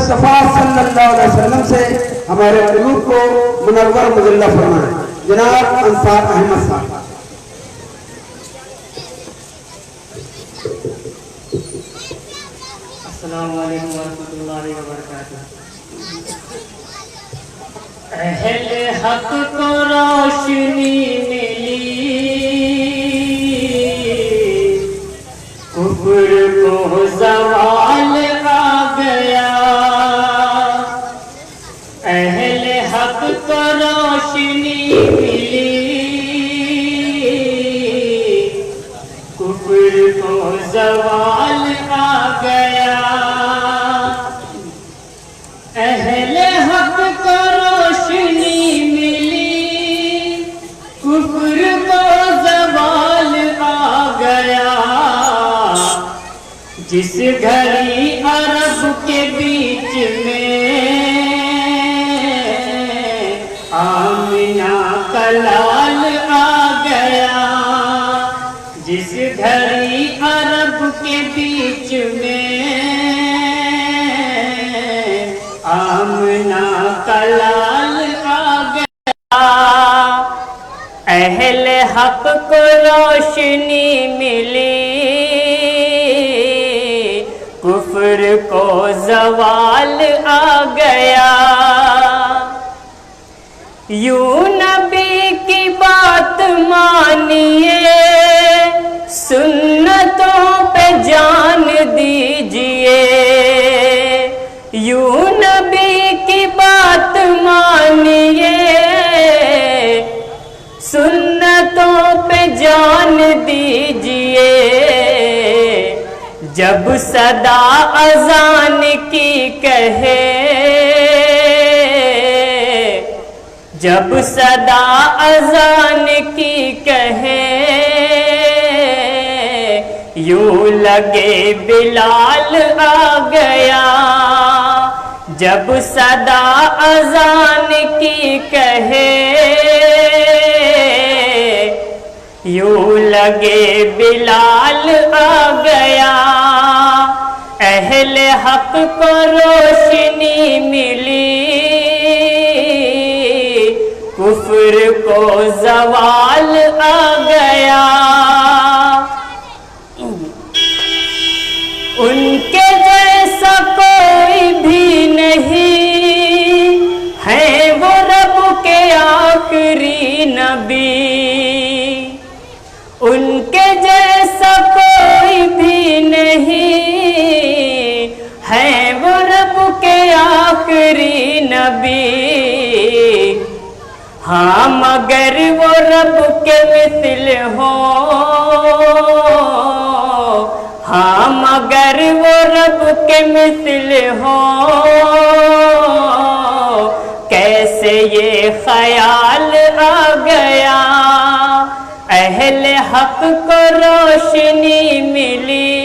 مصطفیٰ صلی اللہ علیہ وسلم سے ہمارے قلوب کو منور مجلہ فرمائیں. جناب انصار احمد صاحب. السلام علیکم ورحمۃ اللہ وبرکاتہ. اہل حق کو روشنی ملی، کفر کو زوال آ گیا. اہل حق کو روشنی ملی، کفر کو زوال آ گیا. اہل حق کو روشنی ملی، کفر کو زوال آ گیا. جس گھڑی عرب کے بیچ میں آمنہ کا لال آ گیا، جس گھڑی عرب کے بیچ میں آمنہ کا لال آ گیا. اہل حق کو روشنی ملی، کفر کو زوال آ گیا. یوں نبی کی بات مانیے، سنتوں پہ جان دیجئے. یوں نبی کی بات مانیے، سنتوں پہ جان دیجئے. جب صدا اذان کی کہے، جب صدا اذان کی کہے، یوں لگے بلال آ گیا. جب صدا اذان کی کہے، یوں لگے بلال آ گیا. اہل حق کو روشنی ملی، کفر کو زوال آ گیا. ان کے جیسا کوئی بھی نہیں ہے، وہ رب کے آخری نبی. ان کے جیسا کوئی بھی نہیں ہے، وہ رب کے آخری نبی. ہاں مگر وہ رب کے مثل ہو، ہاں مگر وہ رب کے مثل ہو، کیسے یہ خیال آ گیا. اہل حق کو روشنی ملی،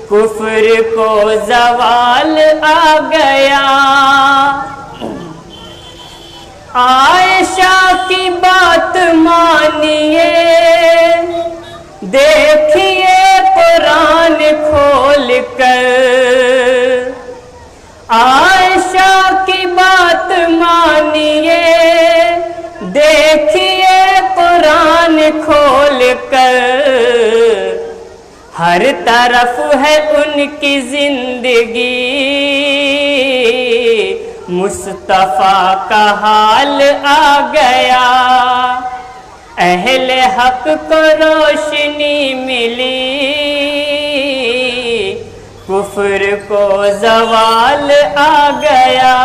کفر کو زوال آ گیا. عائشہ کی بات مانیے، دیکھیے قرآن کھول کر. عائشہ کی بات مانیے، دیکھیے قرآن کھول کر. ہر طرف ہے ان کی زندگی، مصطفیٰ کا حال آ گیا. اہل حق کو روشنی ملی، کفر کو زوال آ گیا.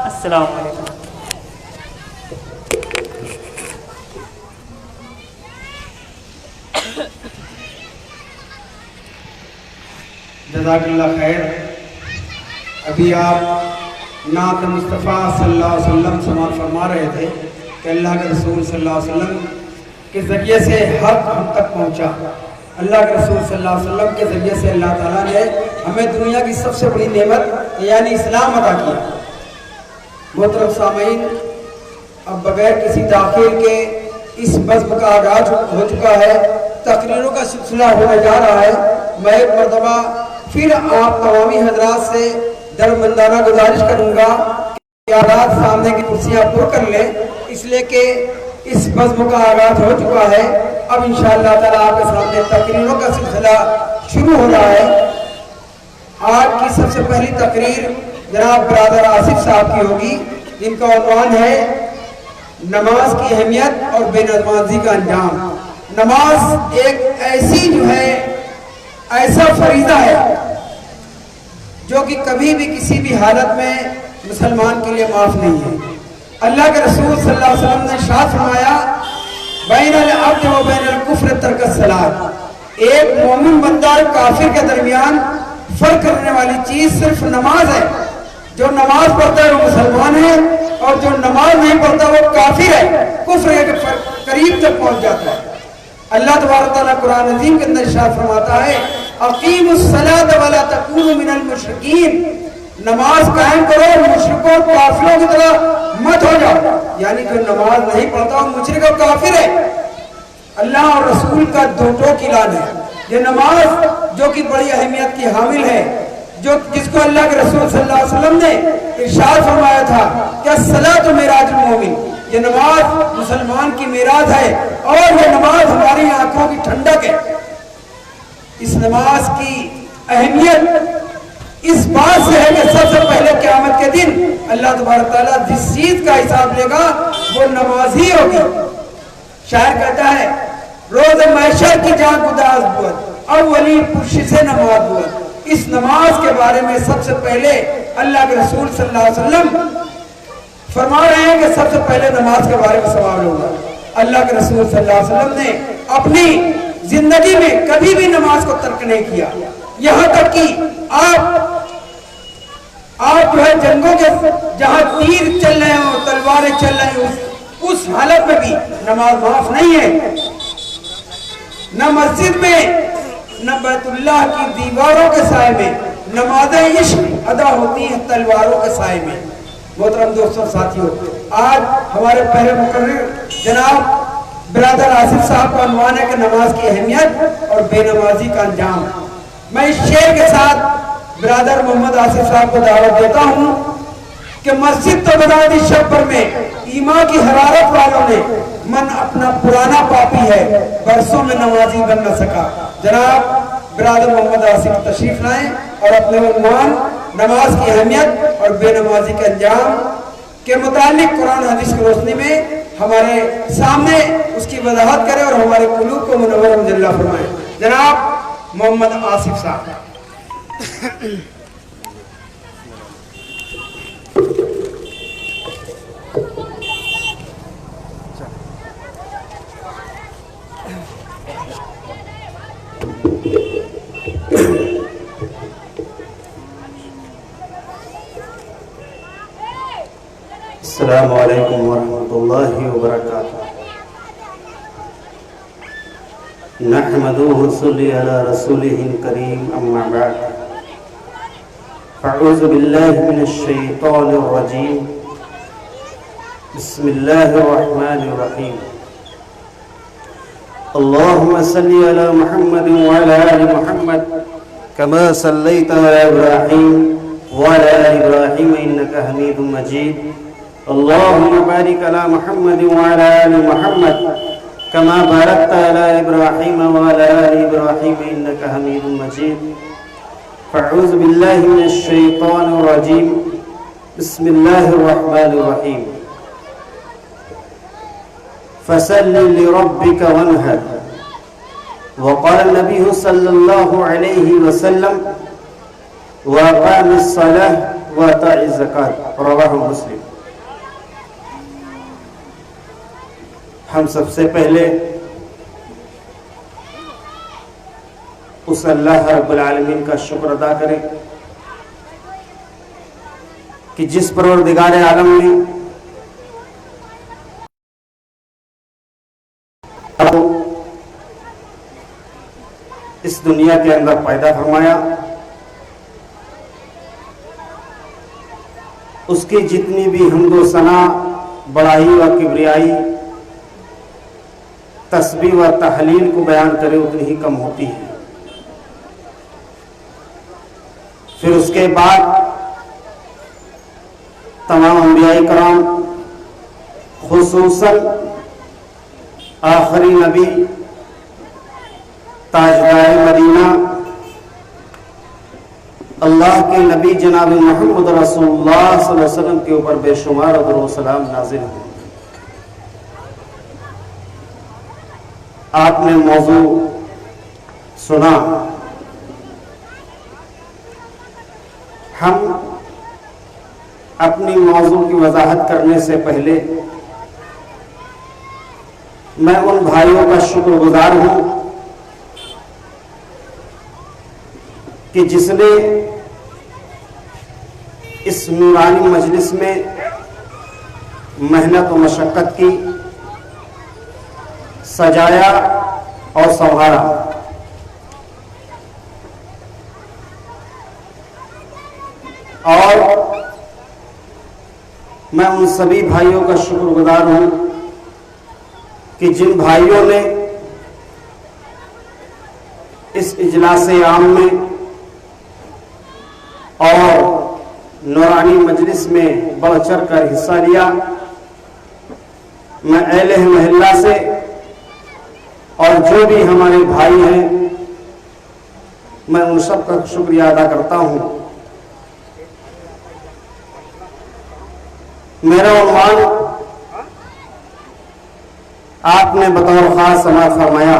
السلام علیکم. جزاک اللہ خیر. ابھی آپ نعت مصطفیٰ صلی اللہ علیہ وسلم سماعت فرما رہے تھے کہ اللہ کے رسول صلی اللہ علیہ وسلم کے ذریعے سے حق ہم تک پہنچا. اللہ کے رسول صلی اللہ علیہ وسلم کے ذریعے سے اللہ تعالیٰ نے ہمیں دنیا کی سب سے بڑی نعمت یعنی اسلام عطا کیا. محترم سامعین، اب بغیر کسی تاخیر کے اس بزم کا آغاز ہو چکا ہے. تقریروں کا سلسلہ ہونے جا رہا ہے. میں ایک مرتبہ پھر آپ تمامی حضرات سے درمندانہ گزارش کروں گا کہ حضرات سامنے کی کرسیاں پر کر لیں، اس لیے کہ اس بزم کا آغاز ہو چکا ہے۔ اب انشاءاللہ تعالیٰ آپ کے سامنے تقریروں کا سلسلہ شروع ہو رہا ہے۔ آج کی سب سے پہلی تقریر جناب برادر آصف صاحب کی ہوگی، جن کا عنوان ہے نماز کی اہمیت اور بے نمازی کا انجام۔ نماز ایک ایسی ایسا فریضہ ہے جو کہ کبھی بھی کسی بھی حالت میں مسلمان کے لیے معاف نہیں ہے۔ اللہ کے رسول صلی اللہ علیہ وسلم نے ارشاد فرمایا بین العبد و بین الکفر ترک الصلاۃ، ایک مومن بندہ اور کافر کے درمیان فرق کرنے والی چیز صرف نماز ہے۔ جو نماز پڑھتا ہے وہ مسلمان ہے، اور جو نماز نہیں پڑھتا وہ کافر ہے، کفر کے قریب تک پہنچ جاتا ہے۔ اللہ تبارک تعالیٰ قرآن عظیم کے اندر ارشاد فرماتا ہے اقیموا الصلاۃ ولا تکونوا من المشرکین، نماز قائم کرو، مشرکوں اور کافروں کی طرح مت ہو جاؤ۔ یعنی جو نماز نہیں پڑھتا وہ مشرک اور کافر ہے۔ اللہ اور رسول کا دو ٹوک اعلان ہے۔ یہ نماز جو کہ بڑی اہمیت کی حامل ہے، جس کو اللہ کے رسول صلی اللہ علیہ وسلم نے ارشاد فرمایا تھا کہ الصلاۃ معراج المومن، یہ نماز مسلمان کی معراج ہے، اور یہ نماز ہماری آنکھوں کی ٹھنڈک ہے۔ اس نماز کی اہمیت اس بات سے ہے کہ سب سے پہلے قیامت کے دن اللہ تبارک تعالیٰ جس چیز کا حساب لے گا وہ نماز ہی ہوگی۔ شاعر کہتا ہے روز محشر کی جان گداز بود، اولی پرش سے نماز بود۔ اس نماز کے بارے میں سب سے پہلے اللہ کے رسول صلی اللہ علیہ وسلم فرما رہے ہیں کہ سب سے پہلے نماز کے بارے میں سوال ہوگا۔ اللہ کے رسول صلی اللہ علیہ وسلم نے اپنی زندگی میں کبھی بھی نماز کو ترک نہیں کیا، یہاں تک کہ آپ جو ہے جنگوں کے جہاں تیر چل رہے ہوں، تلواریں چل رہی ہوں، اس حالت میں بھی نماز معاف نہیں ہے۔ نہ مسجد میں نہ بیت اللہ کی دیواروں کے سائے میں نمازیں عشق ادا ہوتی ہیں تلواروں کے سائے میں۔ محترم دوستوں ساتھیوں، آج ہمارے پہلے مقرر جناب برادر آصف صاحب کا عنوان ہے کہ نماز کی اہمیت اور بے نمازی کا انجام۔ میں اس شعر کے ساتھ برادر محمد آصف صاحب کو دعوت دیتا ہوں کہ مسجد تو بنا دی شب پر میں، ایمان کی حرارت والوں نے من اپنا پرانا پاپی ہے، برسوں میں نمازی بن نہ سکا۔ جناب برادر محمد آصف تشریف لائیں اور اپنے عنوان نماز کی اہمیت اور بے نمازی کے انجام کے متعلق قرآن حدیث کی روشنی میں ہمارے سامنے اس کی وضاحت کریں اور ہمارے قلوب کو منور مجلہ فرمائیں۔ جناب محمد آصف صاحب۔ السلام علیکم ورحمۃ اللہ وبرکاتہ۔ نحمدہ ونصلی علی رسولہ الکریم، اما بعد فاعوذ باللہ من الشیطان الرجیم، بسم اللہ الرحمن الرحیم۔ اللہم صلی علی محمد وعلی آل محمد کما صلیت علی ابراہیم وعلی آل ابراہیم انکا حمید مجید۔ اللهم بارك على محمد وعلى آل محمد كما باركت على إبراهيم وعلى آل إبراهيم إنك حميد مجيد۔ فاعوذ بالله من الشيطان الرجيم، بسم الله الرحمن الرحيم۔ فصل لربك وانحر، وقال النبي صلى الله عليه وسلم وأقام الصلاة وآتى الزكاة، رواه مسلم۔ ہم سب سے پہلے اس اللہ رب العالمین کا شکر ادا کریں کہ جس پروردگار عالم نے اس دنیا کے اندر پیدا فرمایا، اس کی جتنی بھی حمد و ثنا، بڑائی و کبریائی، تسبیح و تحلیل کو بیان کرے اتنی ہی کم ہوتی ہے۔ پھر اس کے بعد تمام انبیاء کرام، خصوصاً آخری نبی تاجدار مدینہ اللہ کے نبی جناب محمد رسول اللہ صلی اللہ علیہ وسلم کے اوپر بے شمار درود و سلام نازل ہو۔ آپ نے موضوع سنا، ہم اپنی موضوع کی وضاحت کرنے سے پہلے میں ان بھائیوں کا شکر گزار ہوں کہ جس نے اس نورانی مجلس میں محنت و مشقت کی، سجایا اور سنوارا۔ اور میں ان سبھی بھائیوں کا شکر گزار ہوں کہ جن بھائیوں نے اس اجلاس عام میں اور نورانی مجلس میں بڑھ چڑھ کر حصہ لیا، میں اہل محلہ سے اور جو بھی ہمارے بھائی ہیں میں ان سب کا شکریہ ادا کرتا ہوں۔ میرا عنوان آپ نے بطور خاص سماعت فرمایا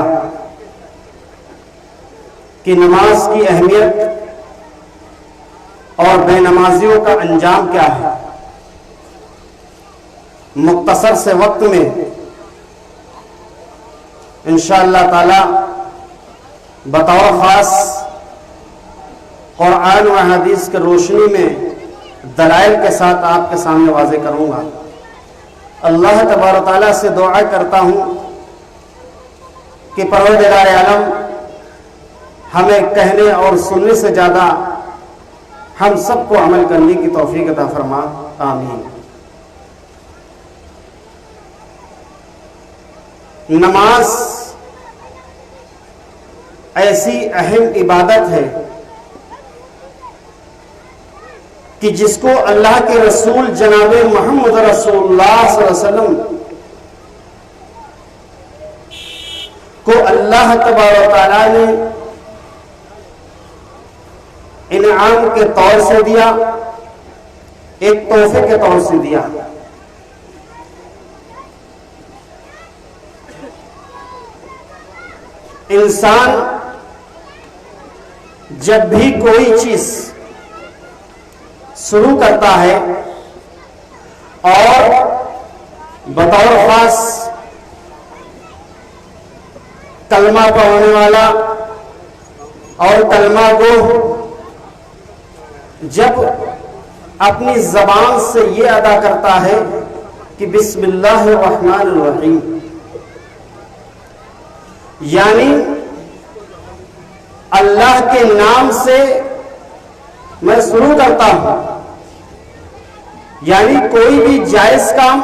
کہ نماز کی اہمیت اور بے نمازیوں کا انجام کیا ہے۔ مختصر سے وقت میں انشاءاللہ تعالی بطور خاص قرآن و حدیث کی روشنی میں دلائل کے ساتھ آپ کے سامنے واضح کروں گا۔ اللہ تبارک و تعالیٰ سے دعا کرتا ہوں کہ پروردگار عالم ہمیں کہنے اور سننے سے زیادہ ہم سب کو عمل کرنے کی توفیق عطا فرما، آمین۔ نماز ایسی اہم عبادت ہے کہ جس کو اللہ کے رسول جناب محمد رسول اللہ صلی اللہ علیہ وسلم کو اللہ تبارک و تعالیٰ نے انعام کے طور سے دیا، ایک تحفے کے طور سے دیا۔ انسان جب بھی کوئی چیز شروع کرتا ہے اور بطور خاص کلمہ پڑھنے والا اور کلمہ گو جب اپنی زبان سے یہ ادا کرتا ہے کہ بسم اللہ الرحمن الرحیم، یعنی اللہ کے نام سے میں شروع کرتا ہوں، یعنی کوئی بھی جائز کام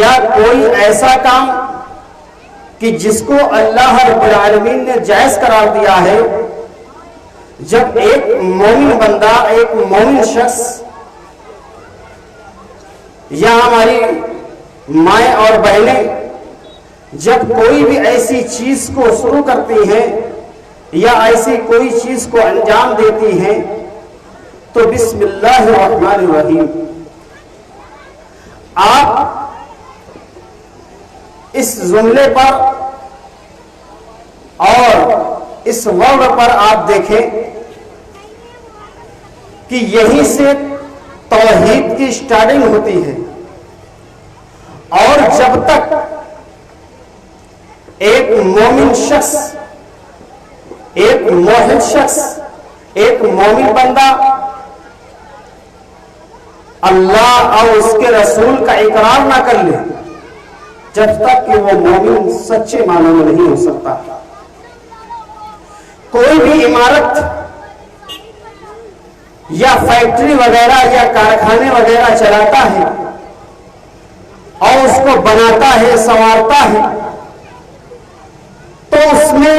یا کوئی ایسا کام کہ جس کو اللہ رب العالمین نے جائز قرار دیا ہے، جب ایک مومن بندہ، ایک مومن شخص یا ہماری مائیں اور بہنیں جب کوئی بھی ایسی چیز کو شروع کرتی ہیں یا ایسی کوئی چیز کو انجام دیتی ہیں تو بسم اللہ الرحمن الرحیم، آپ اس جملے پر اور اس ورڈ پر آپ دیکھیں کہ یہیں سے توحید کی سٹارٹنگ ہوتی ہے، اور جب تک ایک مومن شخص، ایک موحد شخص، ایک مومن بندہ اللہ اور اس کے رسول کا اقرار نہ کر لے، جب تک کہ وہ مومن سچے معنوں میں نہیں ہو سکتا۔ کوئی بھی عمارت یا فیکٹری وغیرہ یا کارخانے وغیرہ چلاتا ہے اور اس کو بناتا ہے، سنوارتا ہے، تو اس میں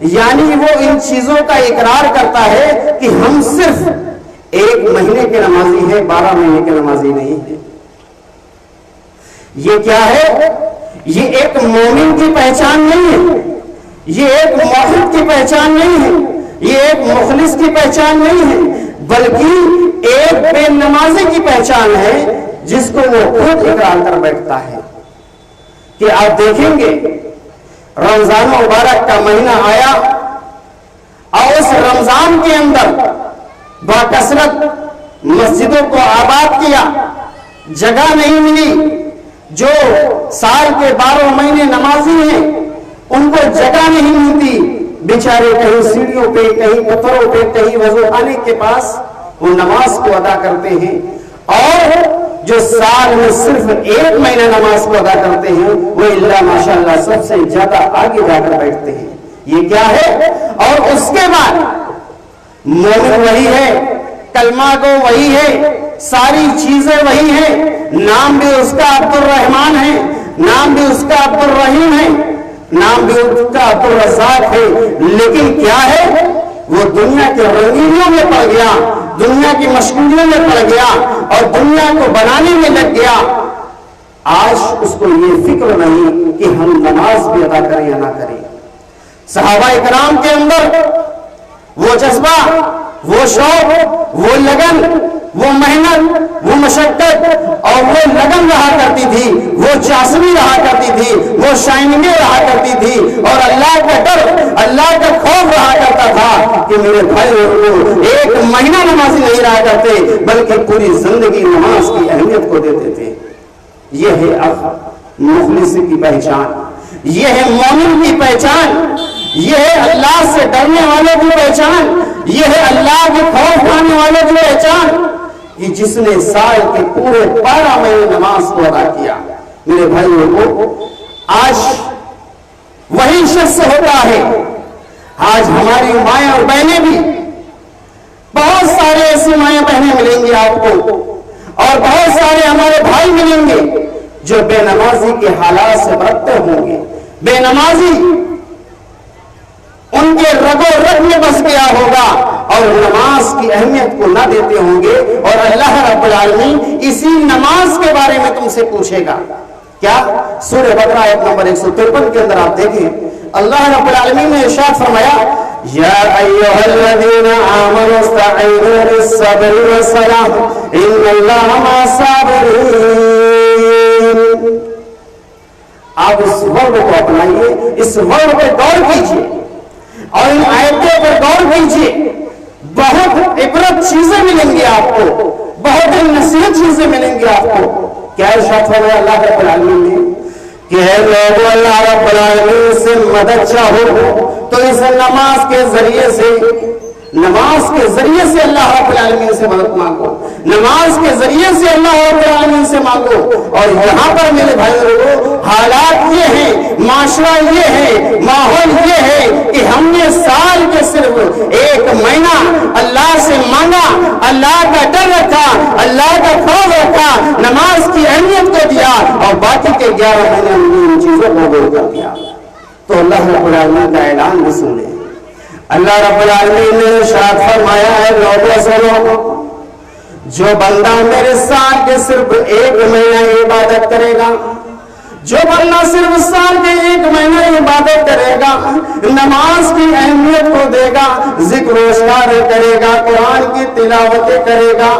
یعنی وہ ان چیزوں کا اقرار کرتا ہے کہ ہم صرف 1 مہینے کے نمازی ہیں، 12 مہینے کے نمازی نہیں ہیں۔ یہ کیا ہے؟ یہ ایک مومن کی پہچان نہیں ہے، یہ ایک موحد کی پہچان نہیں ہے، یہ ایک مخلص کی پہچان نہیں ہے، بلکہ ایک بے نمازی کی پہچان ہے جس کو وہ خود اقرار کر بیٹھتا ہے۔ کہ آپ دیکھیں گے رمضان مبارک کا مہینہ آیا اور اس رمضان کے اندر باکثرت مسجدوں کو آباد کیا، جگہ نہیں ملی۔ جو سال کے 12 مہینے نمازی ہیں ان کو جگہ نہیں ملتی، بیچارے کہیں سیڑھیوں پہ، کہیں پتھروں پہ، کہیں وضو خانے کے پاس وہ نماز کو ادا کرتے ہیں، اور جو سال میں صرف 1 مہینہ نماز کو ادا کرتے ہیں وہ اللہ ماشاءاللہ سب سے زیادہ آگے جا کر بیٹھتے ہیں۔ یہ کیا ہے؟ اور اس کے بعد مومن وہی ہے، کلمہ کو وہی ہے، ساری چیزیں وہی ہیں، نام بھی اس کا عبد الرحمن ہے، نام بھی اس کا عبد الرحیم ہے، نام بھی اس کا عبد الرزاق ہے، لیکن کیا ہے؟ وہ دنیا کے رنگینیوں میں پڑ گیا، دنیا کی مشغولیوں میں پڑ گیا اور دنیا کو بنانے میں لگ گیا۔ آج اس کو یہ فکر نہیں کہ ہم نماز بھی ادا کریں یا نہ کریں۔ صحابہ کرام کے اندر وہ جذبہ، وہ شوق، وہ لگن، وہ محنت، وہ مشقت اور وہ لگن رہا کرتی تھی، وہ چاشنی رہا کرتی تھی، وہ شائننگیں رہا کرتی تھی، اور اللہ کا ڈر، اللہ کا خوف رہا کرتا تھا کہ میرے بھائی 1 مہینہ نمازی نہیں رہا کرتے بلکہ پوری زندگی نماز کی اہمیت کو دیتے تھے۔ یہ ہے مخلص کی پہچان، یہ ہے مومن کی پہچان، یہ ہے اللہ سے ڈرنے والوں کی پہچان، یہ ہے اللہ کے خوف کھانے والوں کی پہچان، کہ جس نے سال کے پورے 12 مہینے نماز کو ادا کیا۔ میرے بھائیوں کو آج وہی شخص ہوتا ہے۔ آج ہماری مائیں اور بہنیں بھی، بہت سارے ایسی مائیں بہنیں ملیں گی آپ کو، اور بہت سارے ہمارے بھائی ملیں گے جو بے نمازی کے حالات سے برتتے ہوں گے۔ بے نمازی ان کے رگو رگ میں بس گیا ہوگا اور نماز کی اہمیت کو نہ دیتے ہوں گے، اور اللہ رب العالمین اسی نماز کے بارے میں تم سے پوچھے گا۔ کیا؟ سورہ بقرہ آیت نمبر 153 کے اندر آپ دیکھیں اللہ رب العالمین نے ارشاد فرمایا یا ایھا الذین آمنوا استعینوا بالصبر والصلاۃ ان اللہ مع الصابرین۔ آپ اس ورڈ کو اپنائیے، اس ورڈ پہ غور کیجیے اور ان آیتوں پر غور کیجیے۔ بہت عبرت چیزیں ملیں گی آپ کو، بہت نصیحت چیزیں ملیں گی آپ کو۔ کیا ارشاد فرمایا اللہ رب العالمین نے کہ اے لوگو اللہ رب العالمین سے مدد چاہو تو اس نماز کے ذریعے سے، نماز کے ذریعے سے اللہ رب العالمین سے مدد مانگو، نماز کے ذریعے سے اللہ رب العالمین سے مانگو۔ اور یہاں پر میرے بھائیوں حالات یہ ہیں، معاشرہ یہ ہے، ماحول یہ ہے کہ ہم نے سال کے صرف 1 مہینہ اللہ سے مانگا، اللہ کا ڈر رکھا، اللہ کا خوف رکھا، نماز کی اہمیت کو دیا، اور باقی کے 11 مہینے ہم نے ان چیزوں کو دور کر دیا۔ تو اللہ رب العالمین کا اعلان بھی سن لیں۔ اللہ رب العالمین نے ارشاد فرمایا ہے لوگوں سنو، جو بندہ میرے سال کے صرف 1 مہینہ عبادت کرے گا، جو بندہ صرف سال کے 1 مہینہ عبادت کرے گا، نماز کی اہمیت کو دے گا، ذکر و اذکار کرے گا، قرآن کی تلاوتیں کرے گا،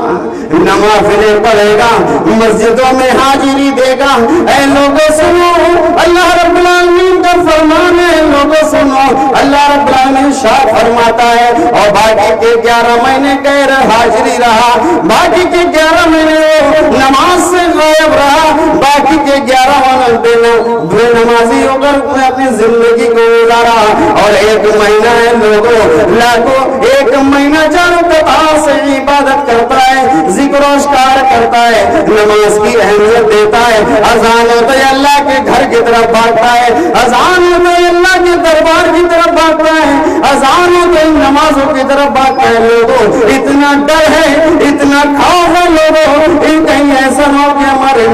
نوافلیں پڑھے گا، مسجدوں میں حاضری دے گا۔ اے لوگوں سنو، اللہ رب العالمین کا فرمان ہے، لوگوں سنو، اللہ رب العالمین شاد فرماتا ہے اور باقی کے 11 مہینے غیر حاضری رہا، باقی کے 11 مہینے نماز سے غائب رہا، باقی کے 11 بے نمازی ہو کر اپنی زندگی کو گزارا، اور 1 مہینہ ہے لوگوں لاکھوں 1 مہینہ جانو قطع سے عبادت کرتا ہے، ذکر و اذکار کرتا ہے، نماز کی اہمیت دیتا ہے، اذان ہوتے اللہ کے گھر کی طرف بھاگتا ہے، اذان ہوتے اللہ کے دربار کی طرف بھاگتا ہے، اذان ہوتے نمازوں کی طرف بھاگتا ہے۔ لوگوں اتنا ڈر ہے، اتنا خوف ہے لوگوں، کہیں ایسا ہو کہ ہمارے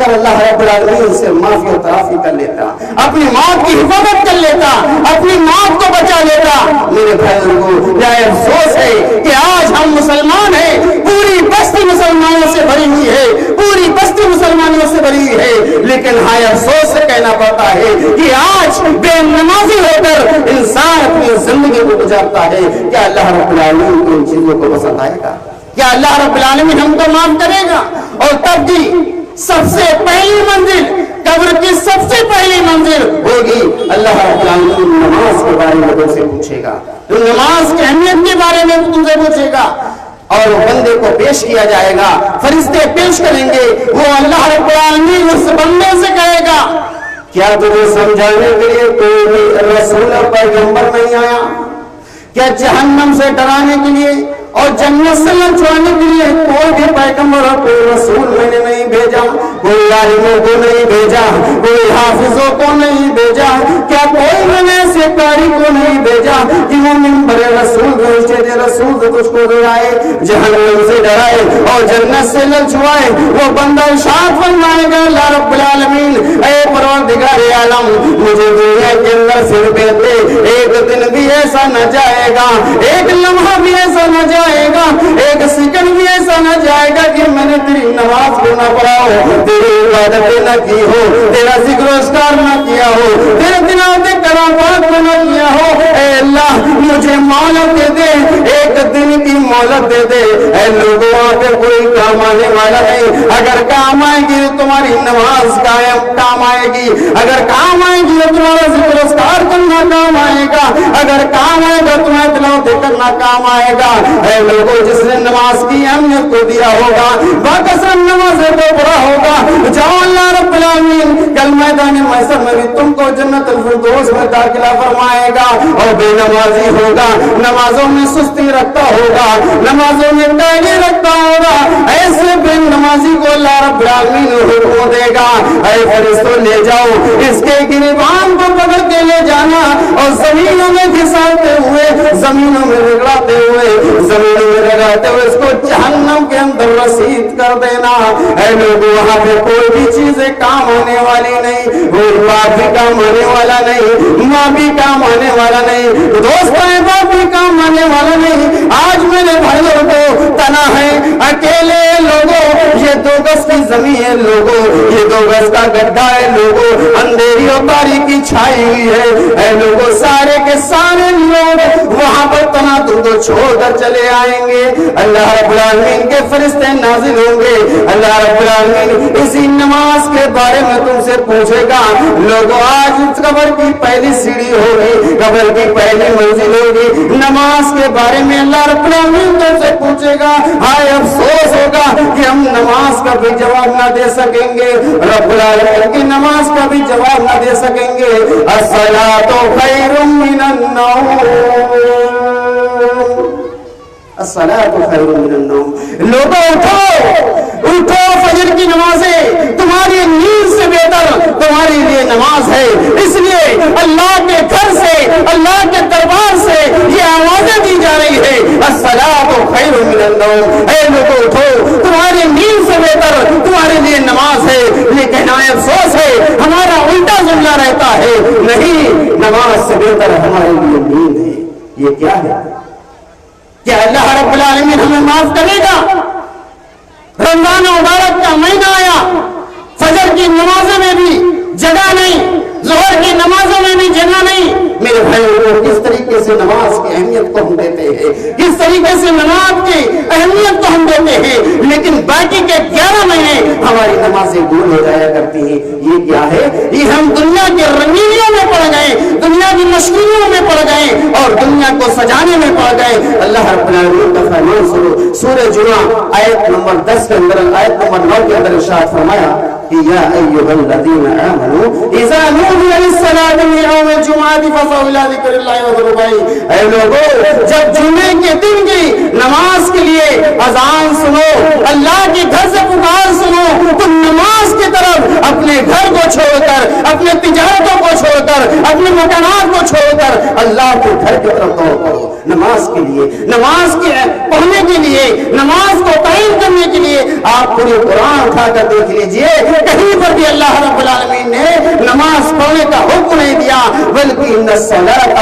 کر اللہ رب العالمین سے معافی و تعافی کر لیتا، اپنی موت کی حفاظت کر لیتا، اپنی موت کو بچا لیتا۔ میرے بھائیوں کو کیا افسوس ہے کہ آج ہم مسلمان ہیں، پوری بستی مسلمانوں سے بھری ہوئی ہے، پوری بستی مسلمانوں سے بھری ہوئی ہے، لیکن ہاں افسوس سے کہنا پڑتا ہے کہ آج بے نمازی ہو کر انسان اپنی زندگی کو گزارتا ہے۔ کیا اللہ رب العالمین کو ان چیزوں کو پسند آئے گا؟ کیا اللہ رب العالمین ہم کو معاف کرے گا؟ اور تب بھی سب سے پہلی منزل، قبر کی سب سے پہلی منزل ہوگی اللہ رب العالمین نماز کے بارے میں تم سے پوچھے گا، نماز کی اہمیت کے بارے میں تم سے پوچھے گا، اور بندے کو پیش کیا جائے گا، فرشتے پیش کریں گے، وہ اللہ رب العالمین اس بندے سے کہے گا کیا تمہیں سمجھانے کے لیے کوئی رسول اور پیغمبر نہیں آیا؟ کیا جہنم سے ڈرانے کے لیے اور جنت سے چھڑانے کے لیے کوئی بھی پیغمبر اور کوئی رسول میں نے نہیں بھیجا؟ کوئی عالموں کو نہیں بھیجا، کوئی حافظوں کو نہیں بھیجا؟ کیا کوئی میں نے ایسے قاری کو نہیں بھیجا کہ وہ منبر رسول بھیجتے تھے، رسول سے تجھ کو ڈرائے، جہنم سے ڈرائے اور جنت سے للچوائے؟ وہ بندہ ارشاد فرمائے گا اللہ رب العالمین اے پروردگار عالم، مجھے دنیا کے اندر پھر بیٹھے ایک دن بھی ایسا نہ جائے گا، ایک لمحہ بھی ایسا نہ جائے گا، ایک سیکنڈ بھی ایسا نہ جائے گا کہ میں نے تیری نماز کو نہ پڑھا ہو، تیری عبادت نہ کی ہو، تیرا ذکر و اذکار نہ کیا ہو، تیرے تلاوت کلامات کو نہ کیا ہو۔ اے اللہ مجھے مہلت دے دے، ایک دن کی مہلت دے دے۔ اے لوگوں آگے کوئی کام آنے والا نہیں، اگر کام آئے گی تمہاری نماز کام آئے گی، اگر کام آئے گی تو تمہارا ذکر و اذکار کرنا کام آئے گا، اگر کام آئے گا تمہیں تلاوت کرنا کام آئے گا۔ اے لوگوں جس نے نماز کی اہمیت کو دیا ہوگا باقسم نماز کو پڑھا ہوگا، جاؤ اللہ رب العالمین کل میدان محشر میں بھی تم کو جنت الفردوس میں داخلہ فرمائے گا۔ اور بے نمازی ہوگا، نمازوں میں سستی رکھتا ہوگا، نمازوں میں ٹائلی رکھتا ہوگا، ایسے بے نمازی کو اللہ رب العالمین حکم دے گا اے فرشتوں لے جاؤ اس کے گریبان کو پکڑ کے لے جانا اور زمینوں میں گھساتے ہوئے، زمینوں میں رگڑاتے ہوئے، زمینوں میں رگڑاتے ہوئے اس کو جہنم کے اندر رسید کر دینا۔ اے لوگوں وہاں پہ کوئی بھی چیزیں کام آنے والی نہیں، کوئی باپ بھی کام آنے والا نہیں، ماں بھی کام آنے والا نہیں، دوست احباب بھی کام آنے والا نہیں۔ آج میرے بھائیوں کو تنا ہے اکیلے لوگوں، یہ 2 گز کی زمین ہے لوگوں، یہ 2 گز کا گڈھا ہے لوگوں، اندھیری اور تاریکی چھائی ہوئی ہے۔ اے لوگوں سارے کے سارے لوگ وہاں پر تنا تم کو چھوڑ کر چلے آئیں گے، اللہ رب العالمین کے فرشتے نازل ہوں گے، اللہ رب العالمین اسی نماز کے بارے میں تم سے پوچھے گا۔ لوگوں آج اس قبر کی پہلی سیڑھی ہوگی، قبر کی پہلی منزل ہوگی، نماز کے بارے میں اللہ رب العالمین تم سے پوچھے گا۔ ہائے افسوس ہوگا کہ ہم نماز کا بھی جواب نہ دے سکیں گے، رب العالمین کی نماز کا بھی جواب نہ دے سکیں گے۔ الصلاۃ خیر من النوم، الصلاۃ خیر من النوم۔ لوگوں اٹھو اٹھو، فجر کی نمازیں تمہاری نیند سے بہتر تمہاری لیے نماز ہے، اس لیے اللہ کے گھر سے، اللہ کے دربار سے یہ آوازیں دی جا رہی ہے الصلاۃ خیر من النوم۔ اے لوگوں اٹھو، تمہاری نیند سے بہتر تمہارے لیے نماز ہے، لیکن افسوس ہے ہمارا الٹا جملہ رہتا ہے، نہیں نماز سے بہتر ہمارے لیے نیند ہے۔ یہ کیا ہے؟ کیا اللہ رب العالمین ہمیں معاف کرے گا؟ رمضان مبارک کا مہینہ آیا، فجر کی نمازوں میں بھی جگہ نہیں، ظہر کی نمازوں میں بھی جگہ نہیں۔ میرے بھائیوں کس طریقے سے نماز کی اہمیت کو ہم دیتے ہیں، کس طریقے سے نماز کی اہمیت کو ہم دیتے ہیں، لیکن باقی کے 11 مہینے ہماری نمازیں گول ہو جایا کرتی ہیں۔ یہ کیا ہے؟ یہ ہم دنیا کے رنگینیوں میں پڑ گئے، دنیا کی مشکلوں میں پڑ گئے اور دنیا کو سجانے میں پڑ گئے۔ اللہ رب العالمین کا فرمان سنو، سورہ جمعہ آیت نمبر 10 کے اندر، آیت نمبر 9 کے اندر ارشاد فرمایا کہ یا ایھا الذین آمنوا اذا نودی للصلاۃ من یوم الجمعۃ فاسعوا الی ذکر اللہ وذروا البیع۔ اے لوگوں جب جمعے کے دن کی نماز کے لیے اذان سنو، اللہ کے گھر سے پکار سنو، تو نماز کی طرف اپنے گھر کو چھوڑ کر، اپنے تجارتوں کو چھوڑ کر، اپنے مکانات کو چھوڑ کر اللہ کے گھر کی طرف دوڑ پڑو نماز کے لیے، نماز کے پڑھنے کے لیے، نماز کو قائم کرنے کے لیے۔ آپ پورے قرآن اٹھا کر دیکھ لیجئے، کہیں پر بھی اللہ رب العالمین نے نماز پڑھنے کا حکم نہیں دیا، بلکہ ان الصلاۃ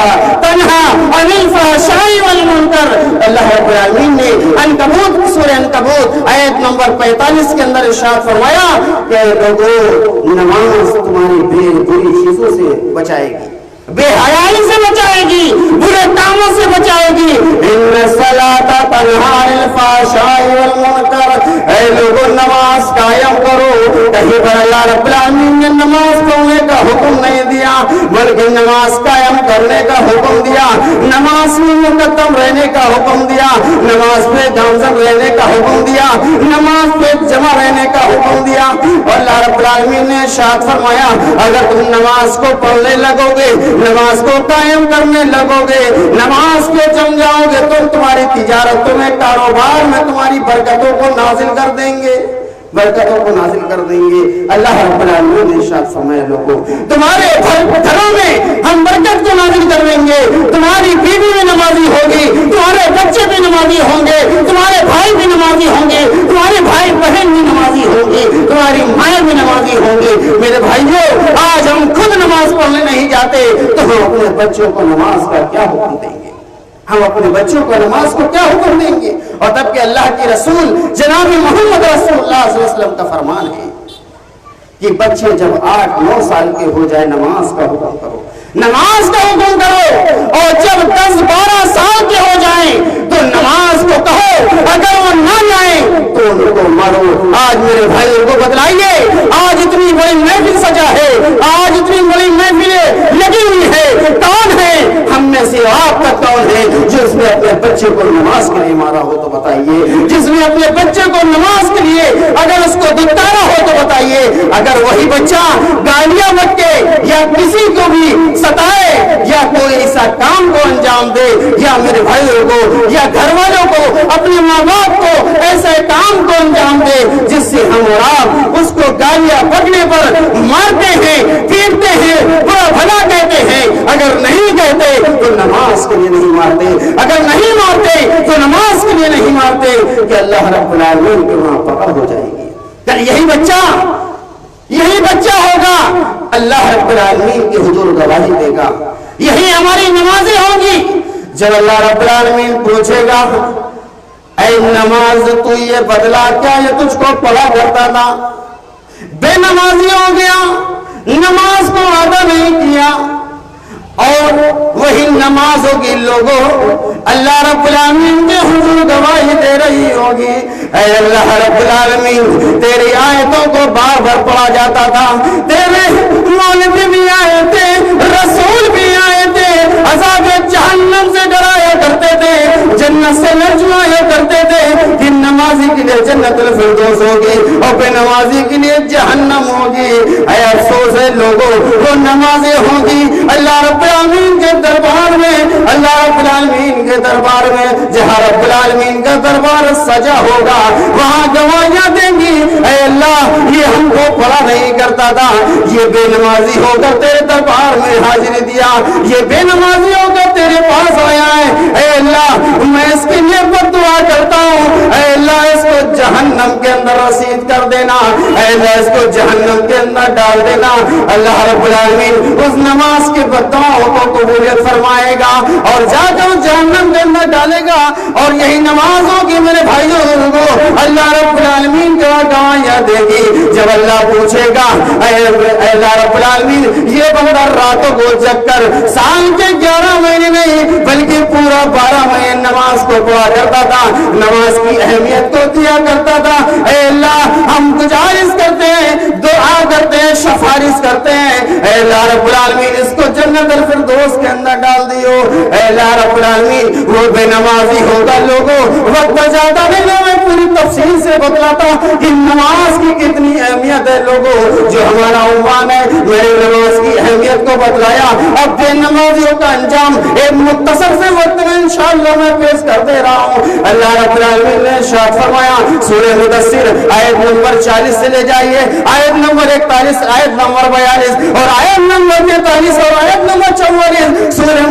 تنہا عن الفحشاء والمنکر۔ اللہ رب العالمین نے عنکبوت کی سورہ عنکبوت آیت نمبر 45 کے اندر ارشاد فرمایا کہ لوگوں نماز تمہاری بری چیزوں سے بچائے گی، بے حیائی سے بچائے گی، برے کاموں سے بچائے گی۔ ان الصلاۃ تنہا عن الفحشاء والمنکر، اے لوگوں نماز قائم کرو۔ کہیں پر اللہ رب العالمین نے نماز پڑھنے کا حکم نہیں دیا، بلکہ نماز قائم کرنے کا حکم دیا، نماز میں مقدم رہنے کا حکم دیا، نماز پہ گامزن رہنے کا حکم دیا، نماز پہ جمع رہنے کا حکم دیا۔ اور اللہ رب العالمین نے ارشاد فرمایا اگر تم نماز کو پڑھنے لگو گے، نماز کو قائم کرنے لگو گے، نماز پہ جم جاؤ گے، تو تمہاری تجارتوں میں، کاروبار میں تمہاری برکتوں کو نازل کر دیں گے، برکتوں کو نازل کر دیں گے۔ اللہ رب العالمین نے ارشاد فرمایا لوگوں تمہارے گھروں میں ہم برکت کو نازل کر دیں گے، تمہاری بیوی بھی نمازی ہوگی، تمہارے بچے بھی نمازی ہوں گے، تمہارے بھائی بھی نمازی ہوں گے، تمہارے بھائی بہن بھی نمازی ہوں گے، تمہاری مائیں بھی نمازی ہوں گے۔ میرے بھائیوں آج ہم خود نماز پڑھنے نہیں جاتے تو ہم اپنے بچوں کو نماز کا کیا حکم دیں گے؟ ہم اپنے بچوں کو نماز کو کیا حکم دیں گے؟ اور تب کہ اللہ کے رسول جناب محمد رسول اللہ صلی اللہ علیہ وسلم کا فرمان ہے کہ بچے جب 8-9 سال کے ہو جائے نماز کا حکم کرو، نماز کا حکم کرو، اور جب 10-12 سال کے ہو جائیں تو نماز کو کہو، اگر وہ نہ جائیں تو ان کو مارو۔ آج میرے بھائیوں کو بتلائیے، آج اتنی بڑی محفل سجا ہے، آج اتنی بڑی محفلیں لگی ہوئی ہے، کون ہے ہم میں سے آپ کا کون ہے جس نے اپنے بچے کو نماز کے لیے مارا ہو تو بتائیے؟ جس نے اپنے بچے کو نماز کے لیے اگر اس کو دھتکارا ہو تو بتائیے؟ اگر وہی بچہ گالیاں بک کے یا کسی کو بھی ستائے یا کوئی ایسا کام کو انجام دے، یا میرے بھائیوں کو یا گھر والوں کو، اپنے ماں باپ کو ایسے کام کو انجام دے جس سے ہم اور آپ اس کو گالیاں بکنے پر مارتے ہیں، پیٹتے ہیں، برا بھلا کہتے ہیں، اگر نہیں کہتے تو نماز کے لیے نہیں مارتے، اگر نہیں مارتے تو نماز کے لیے نہیں مارتے، کہ اللہ رب العالمین کے وہاں پکڑ ہو جائے گی۔ یہی بچہ ہوگا اللہ رب العالمین کے حضور گواہی دے گا، یہی ہماری نمازیں ہوں گی۔ جب اللہ رب العالمین پوچھے گا اے نماز تو یہ بدلا کیا یہ تجھ کو پڑھا کرتا تھا؟ بے نمازی ہو گیا، نماز کو ادا نہیں کیا، اور وہی نماز ہوگی لوگوں اللہ رب العالمین کے حضور گواہی دے رہی ہوگی اے اللہ رب العالمین تیری آیتوں کو بار بار پڑھا جاتا تھا، تیرے مولوی بھی آئے تھے، رسول بھی آئے تھے، عذاب جہنم سے ڈرایا کرتے تھے، جنت سے لجوایا کرتے تھے کہ نمازی کے لیے جنت الفردوس ہوگی اور بے نمازی کے لیے جہنم ہوگی۔ اے افسوس ہے لوگوں وہ نمازیں ہوں گی اللہ رب العالمین کے دربار میں، اللہ رب العالمین کے دربار میں، جہاں رب العالمین کا دربار سجا ہوگا وہاں گواہیاں دیں گی اے اللہ یہ ہم کو پڑھا نہیں کرتا تھا، یہ بے نمازی ہو کر تیرے دربار میں حاضری دیا، یہ بے نمازی ہو کر تیرے پاس آیا ہے، اے اللہ میں اس کے لیے دعا کرتا ہوں اے اللہ اس کو جہنم کے اندر رسید کر دینا، اے اللہ اس کو جہنم کے اندر ڈال دینا۔ اللہ رب العالمین اس نماز کے بدعاؤں کو قبولیت فرمائے گا اور جا کر جہنم کے اندر ڈالے گا، اور یہی نماز ہوگی میرے بھائیوں کو اللہ رب العالمین کا گواہیاں دے گی۔ جب اللہ پوچھے گا اے اللہ رب العالمین یہ بندہ راتوں کو جگ کر سال کے 11 مہینے نہیں بلکہ پورا 12 مہینے نماز کو پڑھا کرتا تھا، نماز کی اہمیت کو دیا کرتا تھا، اے اللہ ہم گزارش کرتے ہیں، دعا کرتے ہیں، سفارش کرتے ہیں اے اللہ رب العالمین اس کو جنت الفردوس کے اندر ڈال دیو۔ اے اللہ رب العالمین وہ بے نمازی ہوگا لوگوں وقت زیادہ نہیں میں پوری تفصیل سے بتلاتا کہ نماز کی کتنی اہمیت ہے لوگوں، جو ہمارا عنوان ہے میں نے نماز کی اہمیت کو بتلایا، اب بے نمازیوں کا انجام ایک مختصر سے وقت میں انشاءاللہ میں پیش کر دے رہا ہوں۔ اللہ رب العالمین نے ارشاد فرمایا سورہ مدثر آیت نمبر 40 سے لے جائیے آیت نمبر 41 آیت نمبر 42 اور آیت نمبر 43 اور آیت نمبر 44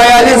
42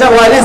44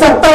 70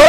2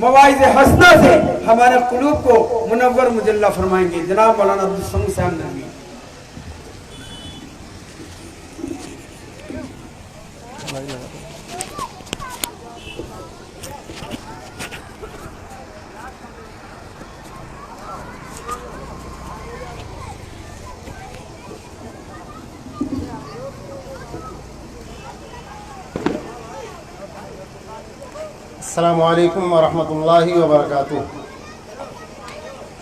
مواعظ حسنہ سے ہمارے قلوب کو منور مجلہ فرمائیں گے. جناب مولانا عبدالصمد صاحب نبی. السلام علیکم ورحمۃ اللہ وبرکاتہ.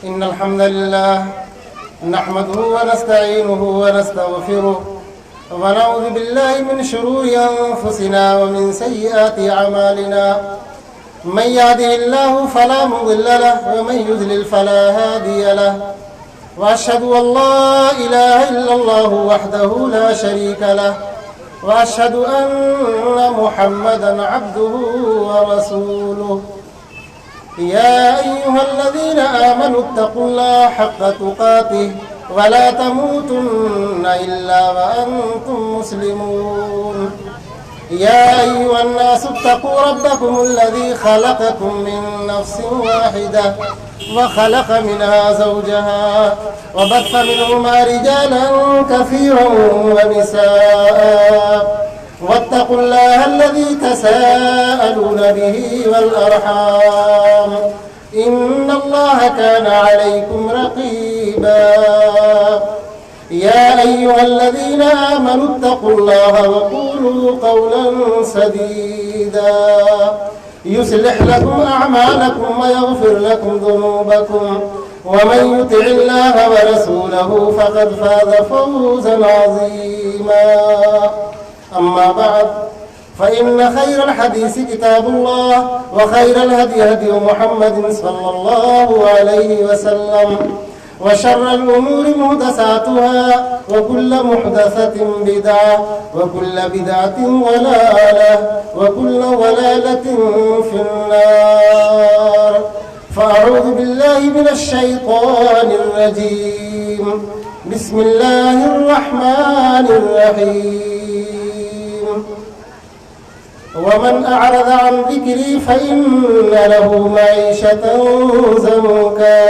ان الحمد للہ نحمده ونستعینه ونستغفره ونعوذ باللہ من شرور انفسنا ومن سیئات اعمالنا. من يهده الله فلا مضل له ومن يضلل فلا هادي له. واشهد ان لا اله الا الله وحده لا شريك له وأشهد أن محمدًا عبده ورسوله. يا أيها الذين آمنوا اتقوا الله حق تقاته ولا تموتن إلا وأنتم مسلمون. يا أيها الناس اتقوا ربكم الذي خلقكم من نفس واحدة وخلق منها زوجها وبث منهما رجالا كثيرا ونساء واتقوا الله الذي تساءلون به والأرحام إن الله كان عليكم رقيبا. يا أيها الذين آمنوا اتقوا الله وقولوا قولا سديدا يصلح لكم أعمالكم ويغفر لكم ذنوبكم ومن يطع الله ورسوله فقد فاز فوزا عظيما. أما بعد فإن خير الحديث كتاب الله وخير الهدي هدي محمد صلى الله عليه وسلم وشر الأمور محدثاتها وكل محدثة بدعة وكل بدعة ضلالة وكل ضلالة في النار. فأعوذ بالله من الشيطان الرجيم. بسم الله الرحمن الرحيم. ومن أعرض عن ذكري فإن له معيشة ضنكا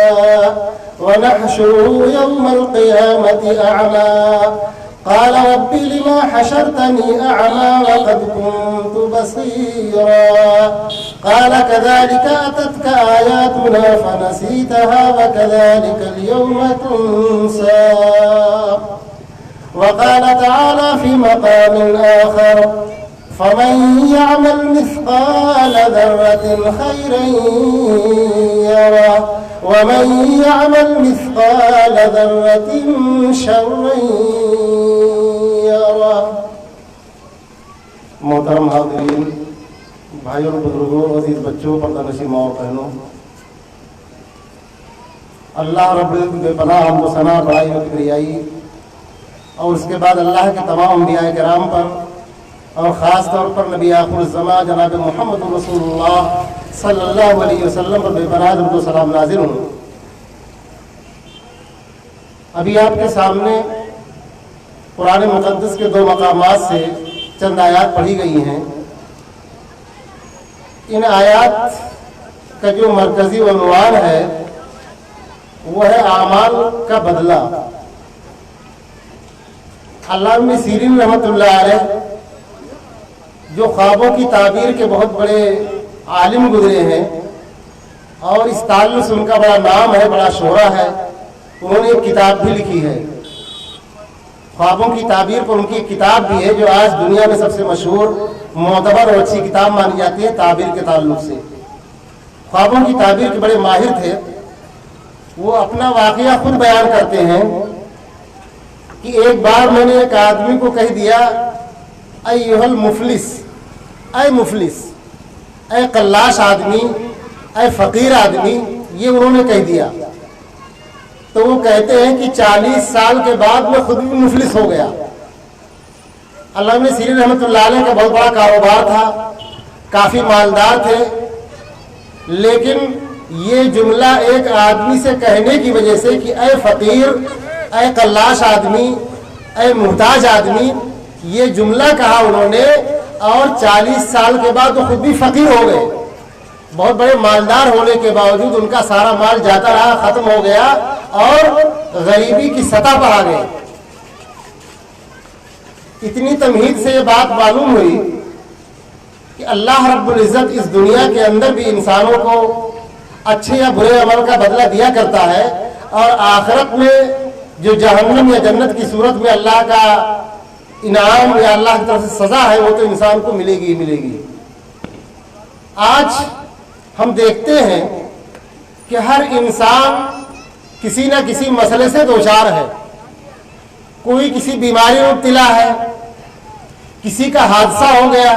ونحشره يوم القيامة أعمى قال رب لما حشرتني أعمى وقد كنت بصيرا قال كذلك أتتك آياتنا فنسيتها وكذلك اليوم تنسى. وقال تعالى في مقام آخر فمن يعمل مثقال ذرة خيرا يره ومن يعمل مثقال ذرة شرا يره. محترم حاضرین، بھائیوں اور بزرگوں، عزیز بچوں، پردہ نشین ماں اور بہنوں، اللہ رب العزت بے پناہ حمد و ثنا، بڑائی و کبریائی، اور اس کے بعد اللہ کے تمام انبیاء کرام پر اور خاص طور پر نبی آخر الزمان جناب محمد رسول اللہ صلی اللہ علیہ وسلم پر بے پناہ درود و سلام نازل ہوں. ابھی آپ کے سامنے قرآن مقدس کے 2 مقامات سے چند آیات پڑھی گئی ہیں. ان آیات کا جو مرکزی عنوان ہے وہ ہے اعمال کا بدلہ. علامہ سیرین رحمۃ اللہ علیہ جو خوابوں کی تعبیر کے بہت بڑے عالم گزرے ہیں اور اس تعلق سے ان کا بڑا نام ہے، بڑا شہرہ ہے. انہوں نے ایک کتاب بھی لکھی ہے خوابوں کی تعبیر پر. ان کی ایک کتاب بھی ہے جو آج دنیا میں سب سے مشہور، معتبر اور اچھی کتاب مانی جاتی ہے تعبیر کے تعلق سے. خوابوں کی تعبیر کے بڑے ماہر تھے. وہ اپنا واقعہ خود بیان کرتے ہیں کہ ایک بار میں نے ایک آدمی کو کہہ دیا ایھا المفلس، اے مفلس، اے قلاش آدمی، اے فقیر آدمی. یہ انہوں نے کہہ دیا تو وہ کہتے ہیں کہ 40 سال کے بعد میں خود بھی مفلس ہو گیا. علامہ سیرین رحمۃ اللہ علیہ کا بہت بڑا کاروبار تھا، کافی مالدار تھے، لیکن یہ جملہ ایک آدمی سے کہنے کی وجہ سے کہ اے فقیر، اے قلاش آدمی، اے محتاج آدمی، یہ جملہ کہا انہوں نے اور 40 سال کے بعد وہ خود بھی فقیر ہو گئے. بہت بڑے مالدار ہونے کے باوجود ان کا سارا مال جاتا رہا، ختم ہو گیا اور غریبی کی سطح پر آ گئے۔ اتنی تمہید سے یہ بات معلوم ہوئی کہ اللہ رب العزت اس دنیا کے اندر بھی انسانوں کو اچھے یا برے عمل کا بدلہ دیا کرتا ہے، اور آخرت میں جو جہنم یا جنت کی صورت میں اللہ کا انعام یا اللہ کی طرف سے سزا ہے وہ تو انسان کو ملے گی ہی ملے گی۔ آج ہم دیکھتے ہیں کہ ہر انسان کسی نہ کسی مسئلے سے دوچار ہے، کوئی کسی بیماری میں مبتلا ہے، کسی کا حادثہ ہو گیا،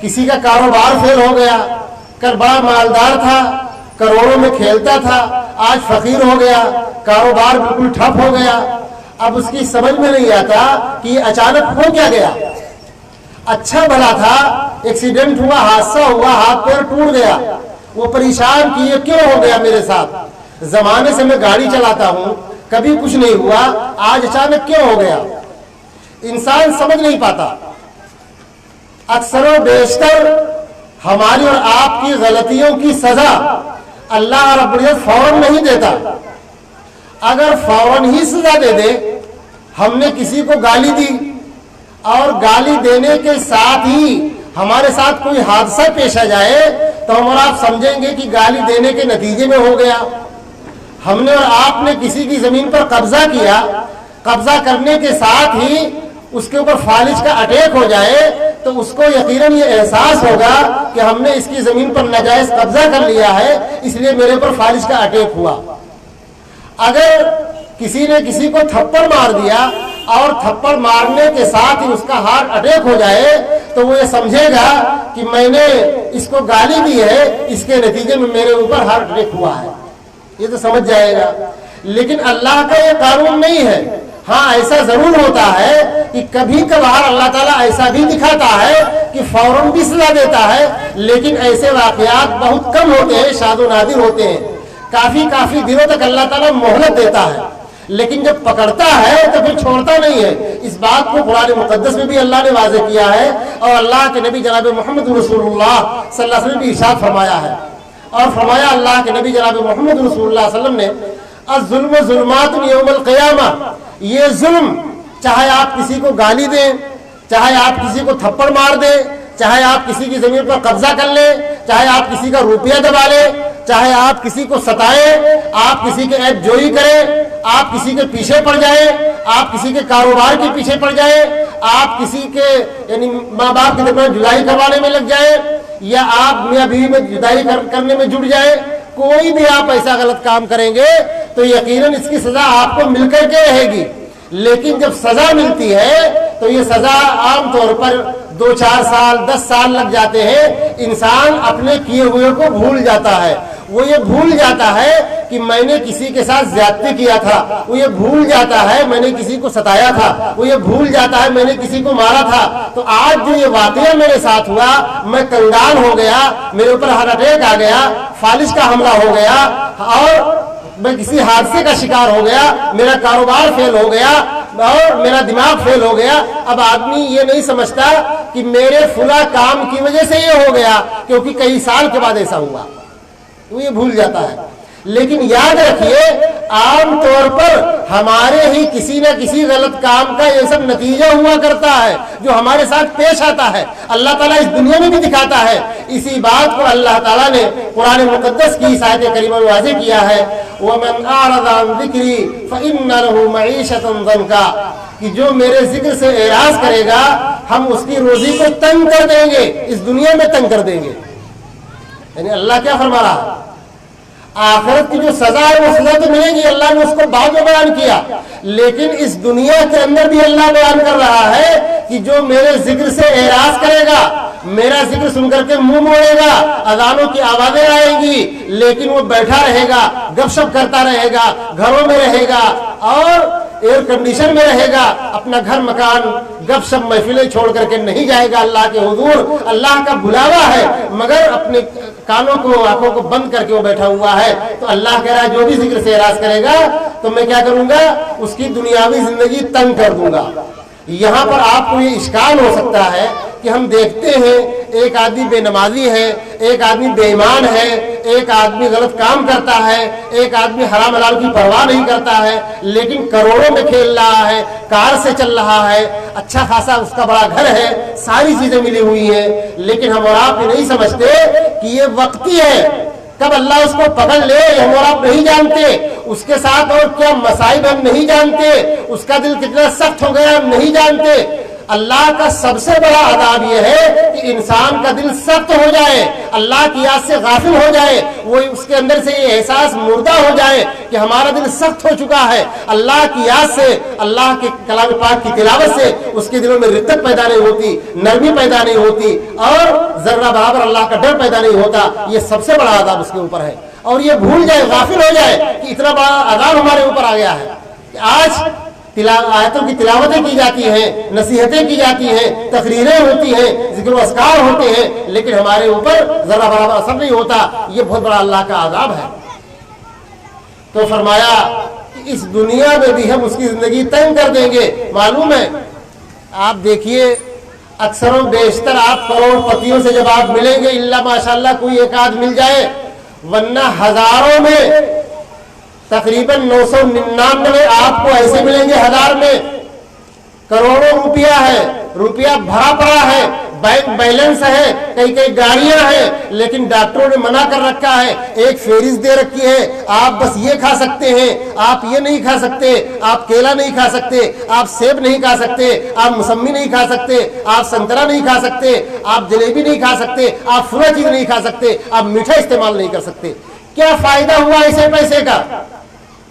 کسی کا کاروبار فیل ہو گیا، کل بڑا مالدار تھا، کروڑوں میں کھیلتا تھا، آج فقیر ہو گیا، کاروبار بالکل ٹھپ ہو گیا۔ اب اس کی سمجھ میں نہیں آتا کہ یہ اچانک ہو کیا گیا۔ اچھا بھلا تھا، ایکسیڈنٹ ہوا، حادثہ ہوا، ہاتھ پیر ٹوٹ گیا، وہ پریشان کہ یہ کیوں ہو گیا میرے ساتھ، زمانے سے میں گاڑی چلاتا ہوں، کبھی کچھ نہیں ہوا، آج اچانک کیوں ہو گیا۔ انسان سمجھ نہیں پاتا۔ اکثر و بیشتر ہماری اور آپ کی غلطیوں کی سزا اللہ رب العزت فوراً نہیں دیتا۔ اگر فوراً ہی سزا دے دے، ہم نے کسی کو گالی دی اور گالی دینے کے ساتھ ہی ہمارے ساتھ کوئی حادثہ پیش آ جائے تو ہم اور آپ سمجھیں گے کہ گالی دینے کے نتیجے میں ہو گیا۔ ہم نے اور آپ نے کسی کی زمین پر قبضہ کیا، قبضہ کرنے کے ساتھ ہی اس کے اوپر فالج کا اٹیک ہو جائے تو اس کو یقیناً یہ احساس ہوگا کہ ہم نے اس کی زمین پر ناجائز قبضہ کر لیا ہے، اس لیے میرے اوپر فالج کا اٹیک ہوا۔ اگر کسی نے کسی کو تھپڑ مار دیا اور تھپڑ مارنے کے ساتھ ہی اس کا ہارٹ اٹیک ہو جائے تو وہ یہ سمجھے گا کہ میں نے اس کو گالی دی ہے، اس کے نتیجے میں میرے اوپر ہارٹ اٹیک ہوا ہے، یہ تو سمجھ جائے گا۔ لیکن اللہ کا یہ قانون نہیں ہے۔ ہاں ایسا ضرور ہوتا ہے کہ کبھی کبھار اللہ تعالیٰ ایسا بھی دکھاتا ہے کہ فوراً بھی سزا دیتا ہے، لیکن ایسے واقعات بہت کم ہوتے ہیں، شاذ و نادر ہوتے ہیں۔ کافی دنوں تک اللہ تعالیٰ مہلت دیتا ہے، لیکن جب پکڑتا ہے تو پھر چھوڑتا نہیں ہے۔ اس بات کو قرآن مقدس میں بھی اللہ نے واضح کیا ہے، اور اللہ کے نبی جناب محمد رسول اللہ صلی اللہ علیہ وسلم نے بھی ارشاد فرمایا ہے، اور فرمایا اللہ کے نبی جناب محمد رسول اللہ صلی اللہ علیہ وسلم نے الظلم ظلمات یوم القیامہ، یہ ظلم چاہے آپ کسی کو گالی دیں، چاہے آپ کسی کو تھپڑ مار دیں، چاہے آپ کسی کی زمین پر قبضہ کر لیں، چاہے آپ کسی کا روپیہ دبا لیں، چاہے آپ کسی کو ستائیں، آپ کسی کے عیب جوئی کریں، آپ کسی کے پیچھے پڑ جائیں، آپ کسی کے کاروبار کے پیچھے پڑ جائیں، آپ کسی کے یعنی ماں باپ کے درمیان جدائی کروانے میں لگ جائیں، یا آپ میاں بیوی میں جدائی کرنے میں جڑ جائیں، کوئی بھی آپ ایسا غلط کام کریں گے تو یقیناً اس کی سزا آپ کو مل کر کے رہے گی۔ لیکن جب سزا ملتی ہے تو یہ سزا عام طور پر 2-4 سال 10 سال لگ جاتے ہیں۔ انسان اپنے کیے ہوئے کو بھول جاتا ہے، وہ یہ بھول جاتا ہے کہ میں نے کسی کے ساتھ زیادتی کیا تھا، وہ یہ بھول جاتا ہے میں نے کسی کو ستایا تھا، وہ یہ بھول جاتا ہے میں نے کسی کو مارا تھا۔ تو آج جو یہ واقعہ میرے ساتھ ہوا، میں کنگال ہو گیا، میرے اوپر ہارٹ اٹیک آ گیا، فالج کا حملہ ہو گیا، اور میں کسی حادثے کا شکار ہو گیا، میرا کاروبار فیل ہو گیا اور میرا دماغ فیل ہو گیا۔ اب آدمی یہ نہیں سمجھتا کہ میرے فلاں کام کی وجہ سے یہ ہو گیا، کیونکہ کئی سال کے بعد ایسا ہوا، وہ یہ بھول جاتا ہے۔ لیکن یاد رکھیے عام طور پر ہمارے ہی کسی نہ کسی غلط کام کا یہ سب نتیجہ ہوا کرتا ہے جو ہمارے ساتھ پیش آتا ہے، اللہ تعالیٰ اس دنیا میں بھی دکھاتا ہے۔ اسی بات کو اللہ تعالیٰ نے قرآن مقدس کی اس آیت کریمہ میں واضح کیا ہے، وَمَنْ أَعْرَضَ عَنْ ذِكْرِي فَإِنَّ لَهُ مَعِيشَةً ضَنْكًا، کہ جو میرے ذکر سے اعراض کرے گا ہم اس کی روزی کو تنگ کر دیں گے، اس دنیا میں تنگ کر دیں گے۔ یعنی اللہ کیا فرما رہا ہے؟ آخرت کی جو سزا ہے وہ سزا تو ملے گی، اللہ نے اس کو بعد میں بیان کیا، لیکن اس دنیا کے اندر بھی اللہ بیان کر رہا ہے کہ جو میرے ذکر سے اعراض کرے گا، میرا ذکر سن کر کے منہ موڑے گا، اذانوں کی آوازیں آئیں گی لیکن وہ بیٹھا رہے گا، گپ شپ کرتا رہے گا، گھروں میں رہے گا اور ایئر کنڈیشن میں رہے گا، اپنا گھر مکان گپ شپ محفلیں چھوڑ کر کے نہیں جائے گا اللہ کے حضور۔ اللہ کا بلاوا ہے مگر اپنے کانوں کو آنکھوں کو بند کر کے وہ بیٹھا ہوا ہے۔ تو اللہ کہہ رہا ہے جو بھی ذکر سے اعراض کرے گا تو میں کیا کروں گا، اس کی دنیاوی زندگی تنگ کر دوں گا۔ یہاں پر آپ کو یہ اشکال ہو سکتا ہے کہ ہم دیکھتے ہیں ایک آدمی بے نمازی ہے، ایک آدمی بے ایمان ہے، ایک آدمی غلط کام کرتا ہے، ایک آدمی حرام حلال کی پرواہ نہیں کرتا ہے، لیکن کروڑوں میں کھیل رہا ہے، کار سے چل رہا ہے، اچھا خاصا اس کا بڑا گھر ہے، ساری چیزیں ملی ہوئی ہیں، لیکن ہم اور آپ یہ نہیں سمجھتے کہ یہ وقتی ہے، کب اللہ اس کو پکڑ لے ہم اور آپ نہیں جانتے، اس کے ساتھ اور کیا مصائب ہم نہیں جانتے، اس کا دل کتنا سخت ہو گیا ہم نہیں جانتے۔ اللہ کا سب سے بڑا عذاب یہ ہے کہ انسان کا دل سخت ہو جائے، اللہ کی یاد سے غافل ہو جائے، وہ اس کے اندر سے یہ احساس مردہ ہو جائے کہ ہمارا دل سخت ہو چکا ہے، اللہ کی یاد سے، اللہ کے کلام پاک کی تلاوت سے اس کے دلوں میں رقت پیدا نہیں ہوتی، نرمی پیدا نہیں ہوتی، اور ذرہ برابر اللہ کا ڈر پیدا نہیں ہوتا۔ یہ سب سے بڑا عذاب اس کے اوپر ہے، اور یہ بھول جائے، غافل ہو جائے کہ اتنا بڑا عذاب ہمارے اوپر آ گیا ہے کہ آج آیتوں کی تلاوتیں کی جاتی ہیں، نصیحتیں کی جاتی ہیں، تقریریں ہوتی ہیں، ذکر و اذکار ہوتے ہیں، لیکن ہمارے اوپر ذرا برابر اثر نہیں ہوتا۔ یہ بہت بڑا اللہ کا عذاب ہے۔ تو فرمایا کہ اس دنیا میں بھی ہم اس کی زندگی تنگ کر دیں گے۔ معلوم ہے، آپ دیکھیے اکثر و بیشتر آپ کروڑ پتیوں سے جب آپ ملیں گے، اللہ ماشاءاللہ کوئی ایک آدھ مل جائے، ورنہ ہزاروں میں تقریباً 999 آپ کو ایسے ملیں گے، ہزار میں کروڑوں روپیہ ہے، روپیہ بھرا پڑا ہے، بینک بیلنس ہے، کئی کئی گاڑیاں ہیں، لیکن ڈاکٹروں نے منع کر رکھا ہے، ایک فہرست دے رکھی ہے، آپ بس یہ کھا سکتے ہیں، آپ یہ نہیں کھا سکتے، آپ کیلا نہیں کھا سکتے، آپ سیب نہیں کھا سکتے، آپ موسمی نہیں کھا سکتے، آپ سنترا نہیں کھا سکتے، آپ جلیبی نہیں کھا سکتے، آپ فلاں چیز نہیں کھا سکتے، آپ میٹھا استعمال نہیں کر سکتے۔ کیا فائدہ ہوا ایسے پیسے کا؟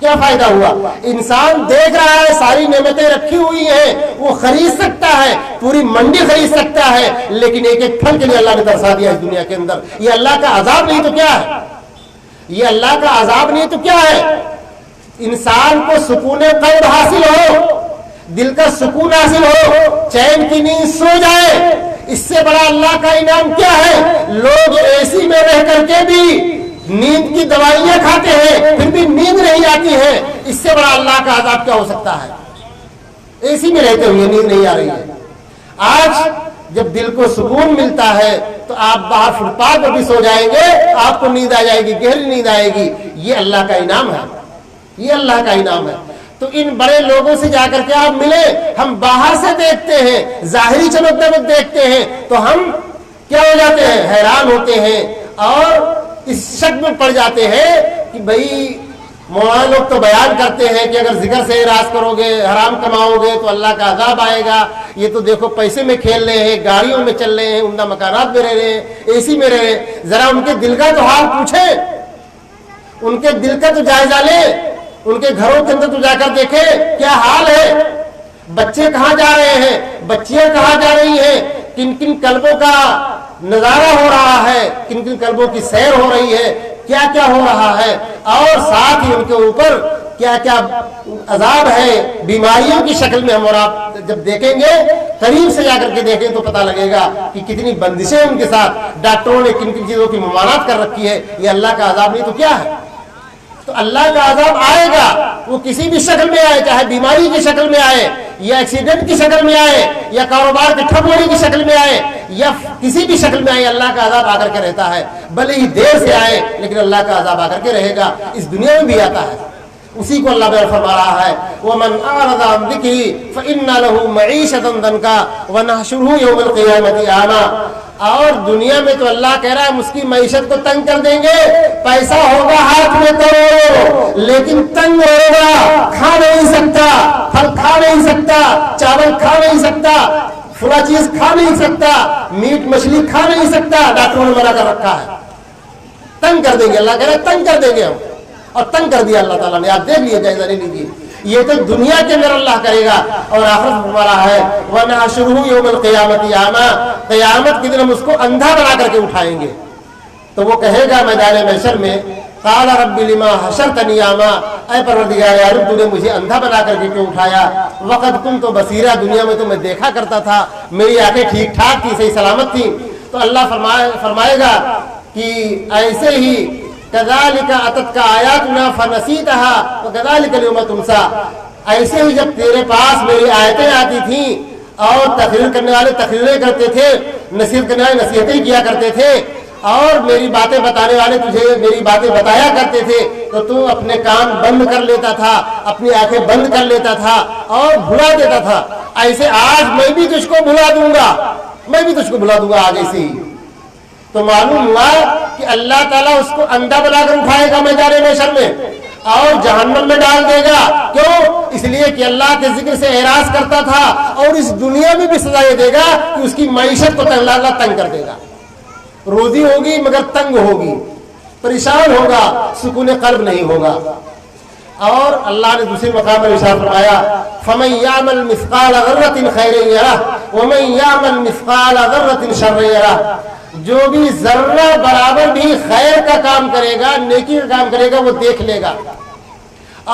کیا فائدہ ہوا؟ انسان دیکھ رہا ہے ساری نعمتیں رکھی ہوئی ہیں، وہ خرید سکتا ہے، پوری منڈی خرید سکتا ہے، لیکن ایک ایک پھل کے لیے اللہ نے ترسا دیا اس دنیا کے اندر۔ یہ اللہ کا عذاب نہیں تو کیا ہے؟ یہ اللہ کا عذاب نہیں تو کیا ہے؟ انسان کو سکون قلب حاصل ہو، دل کا سکون حاصل ہو، چین کی نیند سو جائے، اس سے بڑا اللہ کا انعام کیا ہے؟ لوگ اے سی میں رہ کر کے بھی نیند کی دوائیاں کھاتے ہیں، پھر بھی نیند نہیں آتی ہے، اس سے بڑا اللہ کا عذاب کیا ہو سکتا ہے؟ اے سی میں رہتے ہوئے نیند نہیں آ رہی ہے۔ آج جب دل کو سکون ملتا ہے تو آپ باہر فٹ پاتھ پر بھی سو جائیں گے، آپ کو نیند آ جائے گی، گہری نیند آئے گی۔ یہ اللہ کا انعام ہے، یہ اللہ کا انعام ہے۔ تو ان بڑے لوگوں سے جا کر کے آپ ملیں، ہم باہر سے دیکھتے ہیں، ظاہری چمک دمک دیکھتے ہیں، تو ہم کیا ہو جاتے ہیں؟ حیران ہوتے ہیں، اور اس شک میں پڑ جاتے ہیں کہ بھئی مولانا لوگ تو بیان کرتے ہیں کہ اگر ذکر سے اعراض کرو گے، حرام کماؤ گے تو اللہ کا عذاب آئے گا۔ یہ تو دیکھو پیسے میں کھیل رہے ہیں، گاڑیوں میں چل رہے ہیں، عمدہ مکانات میں رہ رہے ہیں، اے سی میں رہ رہے ہیں۔ ذرا ان کے دل کا تو حال پوچھیں، ان کے دل کا تو جائزہ لیں، ان کے گھروں کے اندر تو جا کر دیکھیں کیا حال ہے۔ بچے کہاں جا رہے ہیں، بچیاں کہاں جا رہی ہیں، کن کن قلبوں کا نظارہ ہو رہا ہے، کن کن قلبوں کی سیر ہو رہی ہے، کیا کیا ہو رہا ہے، اور ساتھ ہی ان کے اوپر کیا کیا عذاب ہے بیماریوں کی شکل میں۔ ہم اور آپ جب دیکھیں گے، قریب سے جا کر کے دیکھیں تو پتہ لگے گا کہ کتنی بندشیں ان کے ساتھ، ڈاکٹروں نے کن کن چیزوں کی ممانعت کر رکھی ہے۔ یہ اللہ کا عذاب نہیں تو کیا ہے؟ تو اللہ کا عذاب آئے گا، وہ کسی بھی شکل میں آئے، چاہے بیماری کی شکل میں آئے، یا ایکسیڈنٹ کی شکل میں آئے، یا کاروبار کے ٹھپ ہونے کی شکل میں آئے، یا کسی بھی شکل میں آئے، اللہ کا عذاب آ کر کے رہتا ہے۔ بھلے ہی دیر سے آئے، لیکن اللہ کا عذاب آ کر کے رہے گا، اس دنیا میں بھی آتا ہے۔ اسی کو اللہ بیان فرما رہا ہے، وَمَنْ أَعْرَضَ عَنْ ذِكْرِي فَإِنَّ لَهُ مَعِيشَةً ضَنْكًا وَنَحْشُرُهُ يَوْمَ الْقِيَامَةِ أَعْمَىٰ۔ اور دنیا میں تو اللہ کہہ رہا ہے ہم اس کی معیشت کو تنگ کر دیں گے، پیسہ ہوگا ہاتھ میں کروڑوں، لیکن تنگ ہوگا، کھا نہیں سکتا، پھل کھا نہیں سکتا، چاول کھا نہیں سکتا، فلاں چیز کھا نہیں سکتا، میٹ مچھلی کھا نہیں سکتا، ڈاکٹروں نے منع کر رکھا ہے۔ تنگ کر دیں گے، اللہ کہہ رہا ہے تنگ کر دیں گے ہم، اور تنگ کر دیا اللہ تعالیٰ نے۔ آپ دیکھ لیے، جائزہ لے لیجیے، یہ تو دنیا کے اندر اللہ کرے گا، اور آخرت ہمارا ہے وَنَحْشُرُهُ يَوْمَ الْقِيَامَةِ أَعْمَىٰ۔ قیامت کے دن ہم اس کو اندھا بنا کر کے اٹھائیں گے، تو وہ کہے گا میدان محشر میں، قال رب لما حشرتنی اعمیٰ، اے پروردگار یار تو نے مجھے اندھا بنا کر کے کیوں اٹھایا، وقد کنت بصیرا، دنیا میں تو میں دیکھا کرتا تھا، میری آنکھیں ٹھیک ٹھاک تھی، صحیح سلامت تھی۔ تو اللہ فرمائے گا کہ ایسے ہی کذالک اتتک آیاتنا فنسیتها وکذالک اليوم تنسی، ایسے ہی جب تیرے پاس میری آیتیں آتی تھیں اور تقریر کرنے والے تقریریں کرتے تھے، نصیحت کرنے والے نصیحتیں کیا کرتے تھے، اور میری باتیں بتانے والے تجھے میری باتیں بتایا کرتے تھے، تو تو اپنے کان بند کر لیتا تھا، اپنی آنکھیں بند کر لیتا تھا اور بھلا دیتا تھا۔ ایسے آج میں بھی تجھ کو بھلا دوں گا، میں بھی تجھ کو بھلا دوں گا آج ایسے ہی۔ تو معلوم ہوا کہ اللہ تعالیٰ اس کو اندھا بنا کر اٹھائے گا میدان محشر میں اور جہنم میں ڈال دے گا۔ کیوں؟ اس لیے کہ اللہ کے ذکر سے اعراض کرتا تھا، اور اس دنیا میں بھی سزا یہ دے گا کہ اس کی معیشت کو اللہ تنگ کر دے گا۔ روزی ہوگی مگر تنگ ہوگی، پریشان ہوگا، سکون قلب نہیں ہوگا۔ اور اللہ نے دوسرے مقام میں ارشاد فرمایا فَمَن يَعْمَلْ مِثْقَالَ ذَرَّةٍ خَيْرًا يَرَهُ وَمَن يَعْمَلْ مِثْقَالَ ذَرَّةٍ شَرًّا يَرَهُ، جو بھی ذرہ برابر بھی خیر کا کام کرے گا، نیکی کا کام کرے گا، وہ دیکھ لے گا،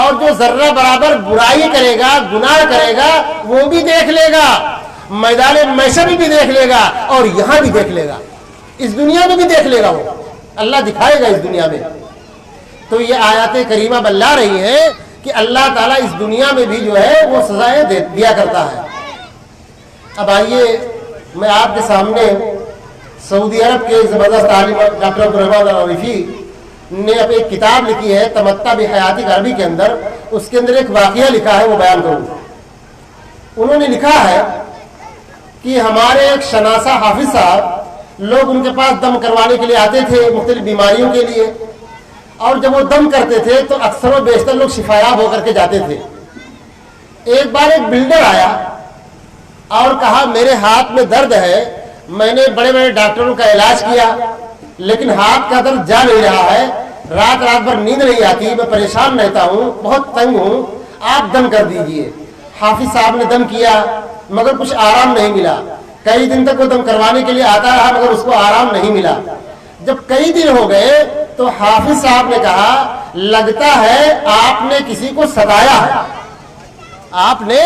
اور جو ذرہ برابر برائی کرے گا، گناہ کرے گا، وہ بھی دیکھ لے گا، میدان محشر بھی دیکھ لے گا اور یہاں بھی دیکھ لے گا، اس دنیا میں بھی دیکھ لے گا، وہ اللہ دکھائے گا اس دنیا میں۔ تو یہ آیات کریمہ بتلا رہی ہے کہ اللہ تعالیٰ اس دنیا میں بھی جو ہے وہ سزائیں دیا کرتا ہے۔ اب آئیے میں آپ کے سامنے سعودی عرب کے زبردست عالم ڈاکٹر عبدالرحمن العارفی نے اب ایک کتاب لکھی ہے تمتع بحیات عربی کے اندر، اس کے اندر ایک واقعہ لکھا ہے، وہ بیان کروں۔ انہوں نے لکھا ہے کہ ہمارے ایک شناسہ حافظ صاحب، لوگ ان کے پاس دم کروانے کے لیے آتے تھے مختلف بیماریوں کے لیے، اور جب وہ دم کرتے تھے تو اکثر و بیشتر لوگ شفایاب ہو کر کے جاتے تھے۔ ایک بار ایک بلڈر آیا اور کہا میرے ہاتھ میں درد ہے، میں نے بڑے بڑے ڈاکٹروں کا علاج کیا لیکن ہاتھ کا درد جا نہیں رہا ہے، رات بھر نیند نہیں آتی، میں پریشان رہتا ہوں، بہت تنگ ہوں، آپ دم کر دیجئے۔ حافظ صاحب نے دم کیا مگر کچھ آرام نہیں ملا، کئی دن تک وہ دم کروانے کے لیے آتا رہا مگر اس کو آرام نہیں ملا۔ جب کئی دن ہو گئے تو حافظ صاحب نے کہا لگتا ہے آپ نے کسی کو ستایا ہے، آپ نے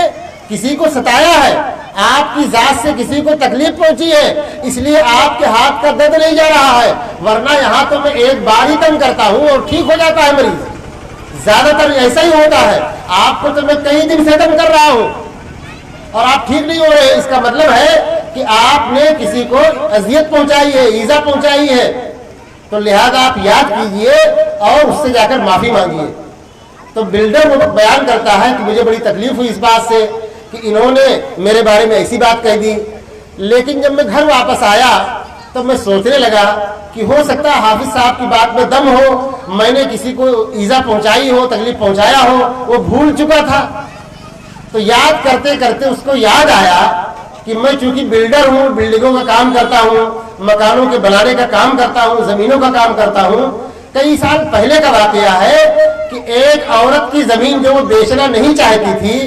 کسی کو ستایا ہے، آپ کی ذات سے کسی کو تکلیف پہنچی ہے، اس لیے آپ کے ہاتھ کا درد نہیں جا رہا ہے، ورنہ یہاں تو میں ایک بار ہی دم کرتا ہوں اور ٹھیک ہو جاتا ہے مریض، زیادہ تر ایسا ہی ہوتا ہے، آپ کو تو میں کئی دن سے دم کر رہا ہوں اور آپ ٹھیک نہیں ہو رہے۔ اس کا مطلب ہے کہ آپ نے کسی کو اذیت پہنچائی ہے، ایذا پہنچائی ہے، تو لہذا آپ یاد کیجئے اور اس سے جا کر معافی مانگیے۔ تو بلڈر وہ بیان کرتا ہے کہ مجھے بڑی تکلیف ہوئی اس بات سے کہ انہوں نے میرے بارے میں ایسی بات کہہ دی، لیکن جب میں گھر واپس آیا تو میں سوچنے لگا کہ ہو سکتا ہے حافظ صاحب کی بات میں دم ہو، میں نے کسی کو ایذا پہنچائی ہو، تکلیف پہنچایا ہو، وہ بھول چکا تھا۔ تو یاد کرتے کرتے اس کو یاد آیا کہ میں چونکہ بلڈر ہوں، بلڈنگوں کا کام کرتا ہوں، مکانوں کے بنانے کا کام کرتا ہوں، زمینوں کا کام کرتا ہوں۔ کئی سال پہلے کا واقعہ ہے کہ ایک عورت کی زمین جو وہ بیچنا نہیں چاہتی تھی،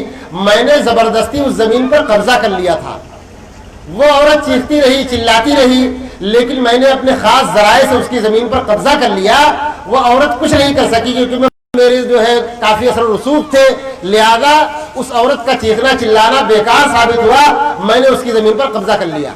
میں نے زبردستی اس زمین پر قبضہ کر لیا تھا۔ وہ عورت چیختی رہی، چلاتی رہی، لیکن میں نے اپنے خاص ذرائع سے اس کی زمین پر قبضہ کر لیا۔ وہ عورت کچھ نہیں کر سکی کیونکہ میرے جو ہے کافی اثر و رسوخ تھے، لہذا اس عورت کا چیخنا چلانا بیکار ثابت ہوا، میں نے اس کی زمین پر قبضہ کر لیا۔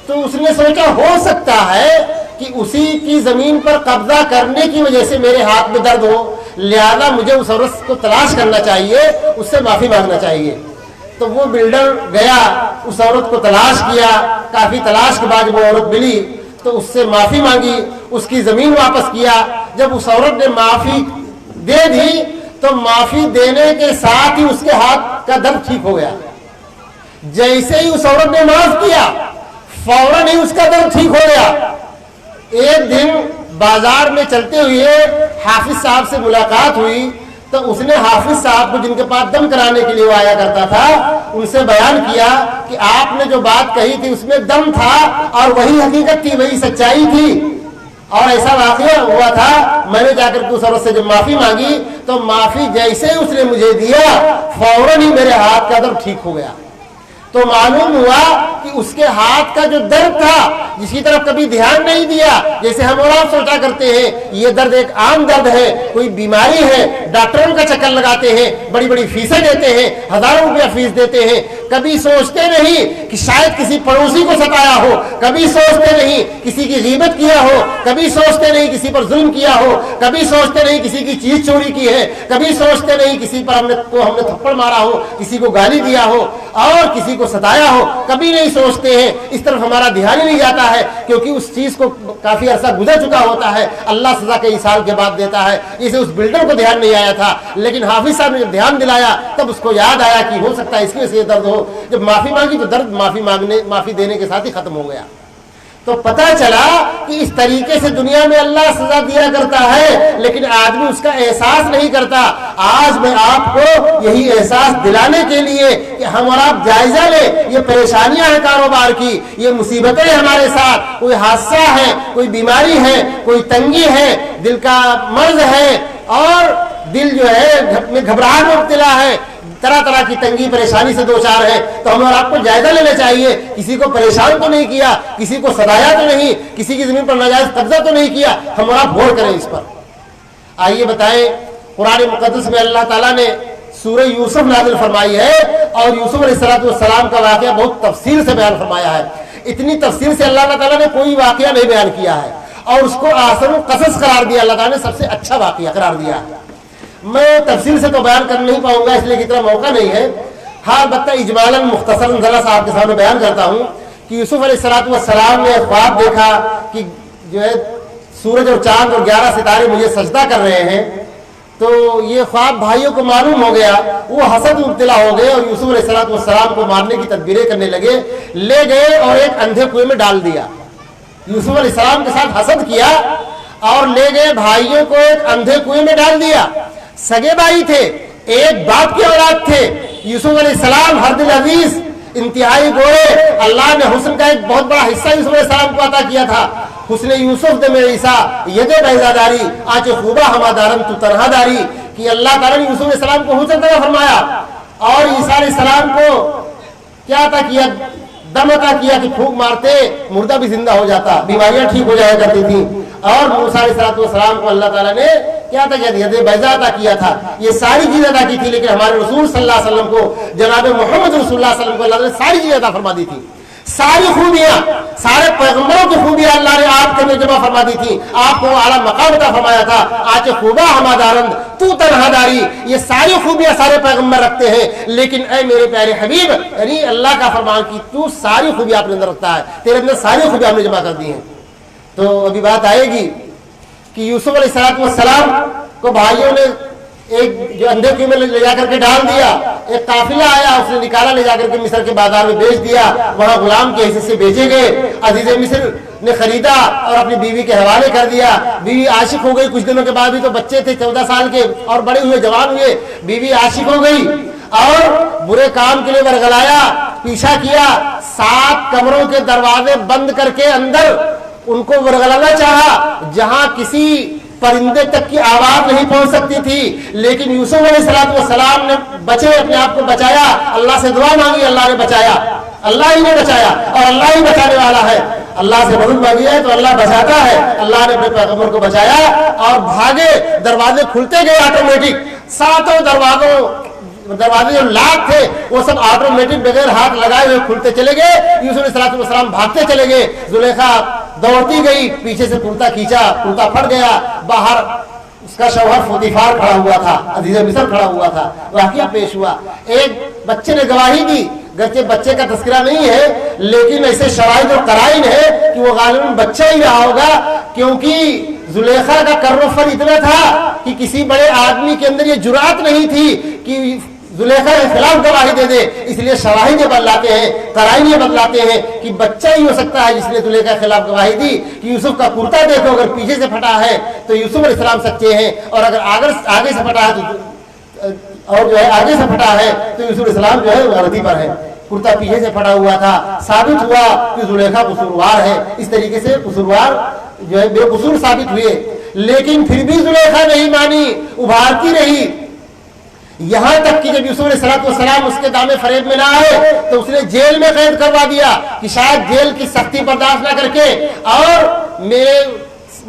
تو اس نے سوچا ہو سکتا ہے کہ اسی کی زمین پر قبضہ کرنے کی وجہ سے میرے ہاتھ میں درد ہو، لہذا مجھے اس عورت کو تلاش کرنا چاہیے، اس سے معافی مانگنا چاہیے۔ تو وہ بلڈر گیا، اس عورت کو تلاش کیا، کافی تلاش کے بعد وہ عورت ملی تو اس سے معافی مانگی، اس کی زمین واپس کیا۔ جب اس عورت نے معافی دے دی تو معافی دینے کے ساتھ ہی اس کے ہاتھ کا درد ٹھیک ہو گیا۔ جیسے ہی اس عورت نے معاف کیا فوراً ہی اس کا درد ٹھیک ہو گیا۔ ایک دن بازار میں چلتے ہوئے حافظ صاحب سے ملاقات ہوئی تو اس نے حافظ صاحب کو جن کے پاس دم کرانے کے لیے وہ آیا کرتا تھا ان سے بیان کیا کہ آپ نے جو بات کہی تھی اس میں دم تھا اور وہی حقیقت تھی، وہی سچائی تھی، اور ایسا واقعہ ہوا تھا۔ میں نے جا کر اس عورت سے جب معافی مانگی تو معافی جیسے ہی اس نے مجھے دیا فوراً ہی میرے ہاتھ کا درد ٹھیک ہو گیا۔ تو معلوم ہوا کہ اس کے ہاتھ کا جو درد تھا جس کی طرف کبھی دھیان نہیں دیا، جیسے ہم اور آپ سوچا کرتے ہیں یہ درد ایک عام درد ہے، کوئی بیماری ہے، ڈاکٹروں کا چکر لگاتے ہیں، بڑی بڑی فیسیں دیتے ہیں، ہزاروں روپیہ فیس دیتے ہیں، کبھی سوچتے نہیں کہ شاید کسی پڑوسی کو ستایا ہو، کبھی سوچتے نہیں کسی کی غیبت کیا ہو، کبھی سوچتے نہیں کسی پر ظلم کیا ہو، کبھی سوچتے نہیں کسی کی چیز چوری کی ہے، کبھی سوچتے نہیں کسی پر ہم نے تھپڑ مارا ہو، کسی کو گالی دیا ہو اور کسی کو ستایا ہو، کبھی نہیں سوچتے ہیں، اس طرف ہمارا دھیان ہی نہیں جاتا ہے، کیونکہ اس چیز کو کافی عرصہ گزر چکا ہوتا ہے، اللہ سزا کئی سال کے بعد دیتا ہے، اسے اس بلڈر کو دھیان نہیں آیا تھا، لیکن حافظ صاحب نے جب دھیان دلایا تب اس کو یاد آیا کہ ہو سکتا ہے اس کی وجہ سے درد ہو، جب معافی مانگی تو درد معافی دینے کے ساتھ ہی ختم ہو گیا۔ تو پتہ چلا کہ اس طریقے سے دنیا میں اللہ سزا دیا کرتا ہے، لیکن آدمی اس کا احساس نہیں کرتا۔ آج میں آپ کو یہی احساس دلانے کے لیے کہ ہم اور آپ جائزہ لیں، یہ پریشانیاں ہیں کاروبار کی، یہ مصیبتیں ہمارے ساتھ، کوئی حادثہ ہے، کوئی بیماری ہے، کوئی تنگی ہے، دل کا مرض ہے اور دل جو ہے میں گھبراہٹ میں مبتلا ہے، طرح طرح کی تنگی پریشانی سے دو چار ہے، تو ہمیں اور آپ کو جائزہ لینا چاہیے۔ کسی کو پریشان تو نہیں کیا، کسی کو ستایا تو نہیں، کسی کی زمین پر ناجائز قبضہ تو نہیں کیا، ہم اور آپ غور کریں اس پر۔ آئیے بتائیں، قرآن مقدس میں اللہ تعالیٰ نے سورہ یوسف نازل فرمائی ہے اور یوسف علیہ السلام کا واقعہ بہت تفصیل سے بیان فرمایا ہے۔ اتنی تفصیل سے اللہ تعالیٰ نے کوئی واقعہ نہیں بیان کیا ہے اور اس کو احسن القصص قرار دیا، اللہ تعالیٰ نے سب سے اچھا واقعہ قرار دیا ہے۔ میں تفصیل سے تو بیان کر نہیں پاؤں گا، اس لیے کہ اتنا موقع نہیں ہے، ہاں البتہ اجمالاً مختصراً ذرا سا آپ کے سامنے بیان کرتا ہوں کہ یوسف علیہ السلام نے خواب دیکھا کہ جو ہے سورج اور چاند اور 11 ستارے مجھے سجدہ کر رہے ہیں، تو یہ خواب بھائیوں کو معلوم ہو گیا، وہ حسد میں مبتلا ہو گئے اور یوسف علیہ السلام کو مارنے کی تدبیریں کرنے لگے، لے گئے اور ایک اندھے کنویں میں ڈال دیا۔ یوسف علیہ السلام کے ساتھ حسد کیا اور لے گئے بھائیوں کو ایک اندھے کنویں میں ڈال دیا۔ سگے بھائی تھے، ایک باپ کی اولاد تھے، یوسف علیہ السلام ہر دل عزیز، انتہائی گورے، اللہ نے حسن کا ایک بہت بڑا حصہ یوسف علیہ السلام کو عطا کیا تھا۔ حسن یوسف دے میں عیسیٰ ید بیضا داری آج خوبہ ہما دارن تو تنہا داری، کہ اللہ تعالیٰ نے یوسف علیہ السلام کو حسن عطا فرمایا اور عیسیٰ علیہ السلام کو کیا عطا کیا؟ دم عطا کیا کہ پھونک مارتے مردہ بھی زندہ ہو جاتا، بیماریاں ٹھیک ہو جایا کرتی تھیں۔ اور موسیٰ علیہ السلام کو اللہ تعالیٰ نے کیا عطا کیا؟ ید بیضا عطا کیا تھا۔ یہ ساری چیزیں عطا کی تھی، لیکن ہمارے رسول صلی اللہ علیہ وسلم کو، جناب محمد رسول اللہ صلی اللہ علیہ وسلم کو اللہ تعالیٰ نے ساری چیزیں عطا فرما دی تھی۔ ساری خوبیاں، سارے پیغمبروں کی خوبیاں اللہ نے آپ کے اندر جمع فرما دی تھی، آپ کو اعلیٰ مقام عطا فرمایا تھا۔ آج خوبہ ہما دارند تو تنہا داری، یہ ساری خوبیاں سارے پیغمبر رکھتے ہیں، لیکن اے میرے پیارے حبیب، یعنی اللہ کا فرمان کی تو ساری خوبیاں اپنے اندر رکھتا ہے، تیرے اندر ساری خوبیاں ہم نے جمع کر دی ہیں۔ تو ابھی بات آئے گی کہ یوسف علیہ السلام کو بھائیوں نے ایک جو اندھے کنویں میں لے جا کر کے ڈال دیا، ایک قافلہ آیا، اس نے نکالا، لے جا کر کے مصر کے بازار میں بیچ دیا، وہاں غلام کے حصے سے بیچے گئے۔ عزیز مصر نے خریدا اور اپنی بیوی کے حوالے کر دیا۔ بیوی عاشق ہو گئی، کچھ دنوں کے بعد بھی تو بچے تھے 14 سال کے اور بڑے ہوئے، جوان ہوئے، بیوی عاشق ہو گئی اور برے کام کے لیے ورگلایا، پیچھا کیا، 7 کمروں کے دروازے بند کر کے اندر ان کو ورگلانا چاہا جہاں کسی پرندے تک کی آواز نہیں پہنچ سکتی تھی، لیکن یوسف علیہ السلام نے بچے، اپنے آپ کو بچایا، اللہ سے دعا مانگی، اللہ نے بچایا، اللہ ہی نے بچایا اور اللہ ہی بچانے والا ہے۔ اللہ سے مدد مانگی ہے تو اللہ بچاتا ہے، اللہ نے اپنے پیغمبر کو بچایا اور بھاگے، دروازے کھلتے گئے آٹومیٹک، 7 دروازے جو لاک تھے وہ سب آٹومیٹک بغیر ہاتھ لگائے ہوئے کھلتے چلے گئے۔ یوسف علیہ السلام بھاگتے چلے گئے، زلیخا دوڑتی گئی، پیچھے سے کرتا کھینچا، کرتا پھٹ گیا، باہر اس کا شوہر فوتیفار کھڑا ہوا تھا، عزیز مصر کھڑا ہوا تھا، واقعہ پیش ہوا۔ ایک بچے نے گواہی دی، گرچہ بچے کا تذکرہ نہیں ہے لیکن ایسے شواہد اور قرائن ہے کہ وہ غالباً بچہ ہی رہا ہوگا، کیونکہ زلیخا کا کر و فر اتنا تھا کہ کسی بڑے آدمی کے اندر یہ جرأت نہیں تھی کہ زلیخا کے خلاف گواہی دے دے، اس لیے شواہد یہ بدلاتے ہیں، قرائن یہ بدلاتے ہیں کہ بچہ ہی ہو سکتا ہے جس نے زلیخا کے خلاف گواہی دی کہ یوسف کا کرتا دیکھو، اگر پیچھے سے پھٹا ہے تو یوسف علیہ السلام سچے ہیں، اور اگر آگے سے پھٹا ہے تو اور جو ہے آگے سے پھٹا ہے تو یوسف علیہ السلام جو ہے غلطی پر ہے۔ کرتا پیچھے سے پھٹا ہوا تھا، ثابت ہوا کہ زلیخا قصوروار ہے، اس طریقے سے قصوروار جو ہے بے قصور ثابت ہوئے، لیکن پھر بھی زلیخا نہیں مانی، ابھارتی رہی، یہاں تک کہ جب یوسف علیہ السلام اس کے دامے فریب میں نہ آئے تو اس نے جیل میں قید کروا دیا کہ شاید جیل کی سختی برداشت نہ کر کے اور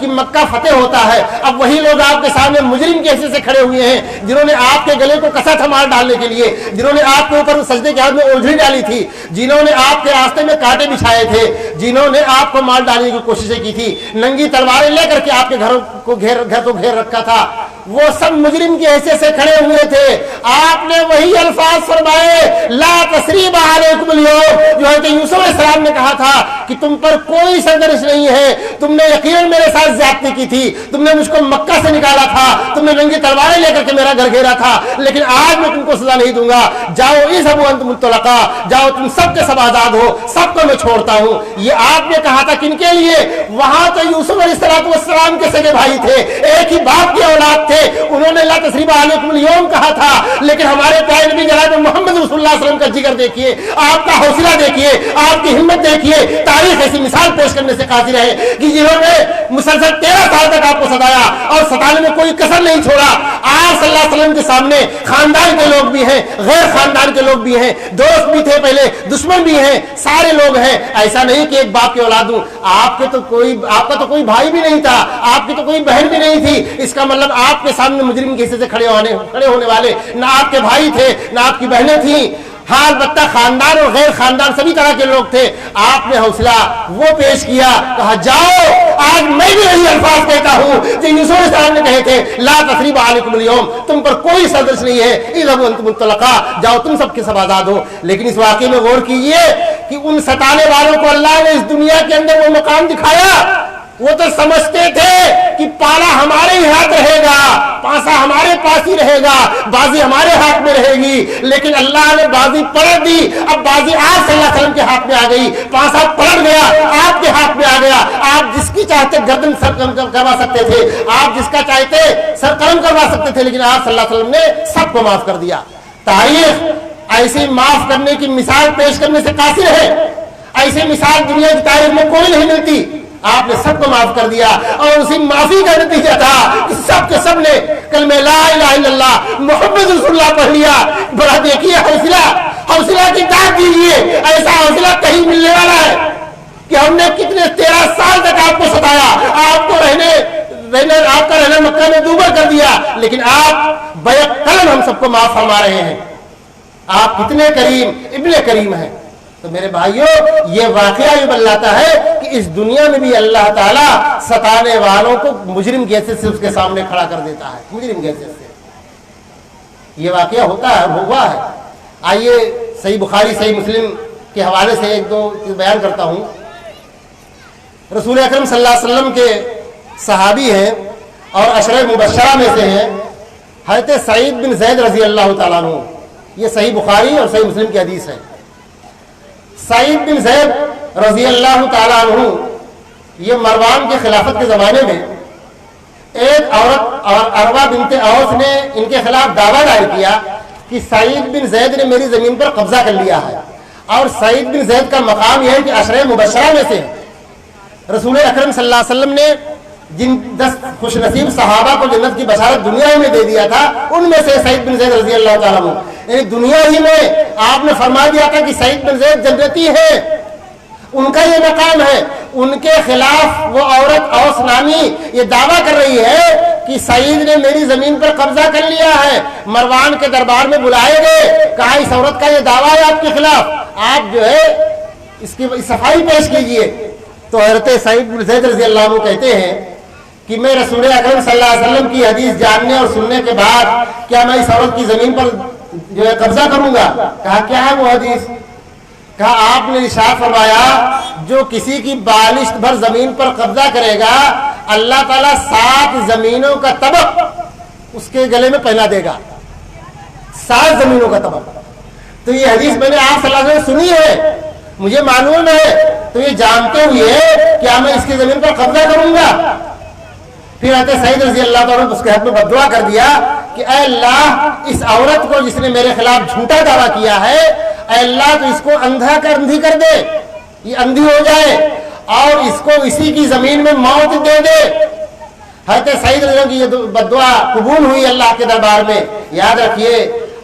کہ مکہ فتح ہوتا ہے، اب وہی لوگ آپ کے سامنے مجرم کے حیثیت سے کھڑے ہوئے ہیں جنہوں نے آپ کے گلے کو کسا تھا مار ڈالنے کے لیے، جنہوں نے آپ کے اوپر سجدے کے حال میں اوجھڑی ڈالی تھی، جنہوں نے آپ کے راستے میں کانٹے بچھائے تھے، جنہوں نے آپ کو مار ڈالنے کی کوششیں کی تھی، ننگی تلواریں لے کر کے آپ کے گھر کو گھیر رکھا تھا، وہ سب مجرم کی حیثیت سے کھڑے ہوئے تھے۔ آپ نے وہی الفاظ فرمائے لا تثریب علیکم اليوم، جو حضرت یوسف علیہ السلام نے کہا تھا کہ تم پر کوئی سرزنش نہیں ہے، تم نے یقیناً میرے ساتھ زیادتی کی تھی، تم نے مجھ کو مکہ سے نکالا تھا، تم نے ننگی تلواریں لے کر کے میرا گھر گھیرا تھا، لیکن آج میں تم کو سزا نہیں دوں گا، جاؤ اذهبوا انتم الطلقاء، جاؤ تم سب کے سب آزاد ہو، سب کو میں چھوڑتا ہوں۔ یہ آپ نے کہا تھا کن کے لیے؟ وہاں تو یوسف علیہ السلام کے سگے بھائی تھے، ایک ہی باپ کی اولاد تھے، انہوں نے لا تثریب علیکم اليوم کہا تھا، لیکن ہمارے پیارے نبی جناب محمد رسول اللہ صلی اللہ علیہ وسلم کا جگر دیکھیے، آپ کا حوصلہ دیکھیے، آپ کی ہمت دیکھیے، تاریخ ایسی مثال پیش کرنے سے قاصر ہے کہ جنہوں نے مسلسل 13 سال تک آپ کو ستایا اور ستانے میں کوئی کسر نہیں چھوڑا۔ آپ صلی اللہ علیہ وسلم کے سامنے خاندان کے لوگ بھی ہیں، غیر خاندان کے لوگ بھی ہیں، دوست بھی تھے پہلے، دشمن بھی ہیں، سارے لوگ ہیں، ایسا نہیں کہ ایک باپ کی اولاد ہوں، آپ کا تو کوئی بھائی بھی نہیں تھا، آپ کی تو کوئی بہن بھی نہیں تھی، اس کا مطلب آپ کے سامنے مجرم کے حصے سے کھڑے ہونے والے نہ آپ کے بھائی تھے نہ آپ کی بہنیں تھیں، ہاں البتہ خاندان اور غیر خاندان سبھی طرح کے لوگ تھے۔ آپ نے حوصلہ وہ پیش کیا، کہا جاؤ، آج میں بھی یہی الفاظ کہتا ہوں جو یوسف علیہ السلام نے کہے تھے لا تثریب علیکم اليوم، تم پر کوئی سرزنش نہیں ہے، اذهبوا انتم الطلقاء، جاؤ تم سب کے سب آزاد ہو۔ لیکن اس واقعے میں غور کیجیے کہ ان ستانے والوں کو اللہ نے اس دنیا کے اندر وہ مقام دکھایا، وہ تو سمجھتے تھے کہ پالا ہمارے ہی ہاتھ رہے گا، پاسا ہمارے پاس ہی رہے گا، بازی ہمارے ہاتھ میں رہے گی، لیکن اللہ نے بازی پلٹ دی، اب بازی آپ صلی اللہ علیہ وسلم کے ہاتھ میں آ گئی، پاسا پلٹ گیا، آپ کے ہاتھ میں آ گیا، آپ جس کی چاہتے گردن سر کروا سکتے تھے، آپ جس کا چاہتے سر قلم کروا سکتے تھے، لیکن آپ صلی اللہ علیہ وسلم نے سب کو معاف کر دیا۔ تاریخ ایسی معاف کرنے کی مثال پیش کرنے سے قاصر ہے، ایسی مثال دنیا کی تاریخ میں کوئی نہیں ملتی۔ آپ نے سب کو معاف کر دیا اور اسی معافی کا نتیجہ تھا کہ سب کے سب نے کلمہ لا الہ الا اللہ محمد رسول اللہ پڑھ لیا۔ بڑا دیکھیے حوصلہ کی داد دیجیے، ایسا حوصلہ کہیں ملنے والا ہے کہ ہم نے کتنے 13 سال تک آپ کو ستایا، آپ کا رہنا مکہ میں دوبر کر دیا، لیکن آپ بیک قلم ہم سب کو معاف فرما رہے ہیں۔ آپ کتنے کریم ابن کریم ہیں۔ تو میرے بھائیوں، یہ واقعہ یہ بتلاتا ہے کہ اس دنیا میں بھی اللہ تعالیٰ ستانے والوں کو مجرم کی حیثیت سے اس کے سامنے کھڑا کر دیتا ہے، مجرم کی حیثیت سے یہ واقعہ ہوتا ہے، ہوا ہے۔ آئیے صحیح بخاری صحیح مسلم کے حوالے سے ایک دو چیز بیان کرتا ہوں۔ رسول اکرم صلی اللہ علیہ وسلم کے صحابی ہیں اور عشرہ مبشرہ میں سے ہیں حضرت سعید بن زید رضی اللہ تعالیٰ عنہ، یہ صحیح بخاری اور صحیح مسلم کی حدیث ہے۔ سعید بن زید رضی اللہ تعالیٰ عنہ، یہ مروان کے خلافت کے زمانے میں ایک عورت اور عروہ بنت اوس نے ان کے خلاف دعویٰ دائر کیا کہ سعید بن زید نے میری زمین پر قبضہ کر لیا ہے، اور سعید بن زید کا مقام یہ ہے کہ عشرہ مبشرہ میں سے رسول اکرم صلی اللہ علیہ وسلم نے جن 10 خوش نصیب صحابہ کو جنت کی بشارت دنیا ہی میں دے دیا تھا، ان میں سے سعید بن زید رضی اللہ تعالیٰ عنہ، یعنی دنیا ہی میں آپ نے فرما دیا تھا کہ سعید بن زید جنتی ہے، ان کا یہ مقام ہے۔ ان کے خلاف وہ عورت اوس نامی یہ دعویٰ کر رہی ہے کہ سعید نے میری زمین پر قبضہ کر لیا ہے، مروان کے دربار میں بلائے گئے، کہا اس عورت کا یہ دعویٰ ہے آپ کے خلاف، آپ جو ہے اس کی صفائی پیش کیجئے۔ تو حضرت سعید بن زید رضی اللہ عنہ کہتے ہیں کہ میں رسول اکرم صلی اللہ علیہ وسلم کی حدیث جاننے اور سننے کے بعد کیا میں اس عورت کی زمین پر جو ہے قبضہ کروں گا؟ کہا کیا ہے وہ حدیث؟ کہا آپ نے ارشاد فرمایا جو کسی کی بالشت بھر زمین پر قبضہ کرے گا اللہ تعالیٰ 7 زمینوں کا طبق اس کے گلے میں پہنا دے گا، 7 زمینوں کا طبق۔ تو یہ حدیث میں نے آپ صلی اللہ علیہ وسلم سنی ہے، مجھے معلوم ہے، تو یہ جانتے ہوئے کیا میں اس کی زمین پر قبضہ کروں گا؟ پھر حضرت سعید رضی اللہ تعالیٰ نے اس کے حق میں بددعا کر دیا کہ اے اللہ اس عورت کو جس نے میرے خلاف جھوٹا دعویٰ کیا ہے، اے اللہ تو اس کو اندھی کر دے، یہ اندھی ہو جائے اور اس کو اسی کی زمین میں موت دے دے۔ حضرت سعید رضی اللہ کی یہ بددعا قبول ہوئی اللہ کے دربار میں۔ یاد رکھیے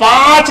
5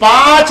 5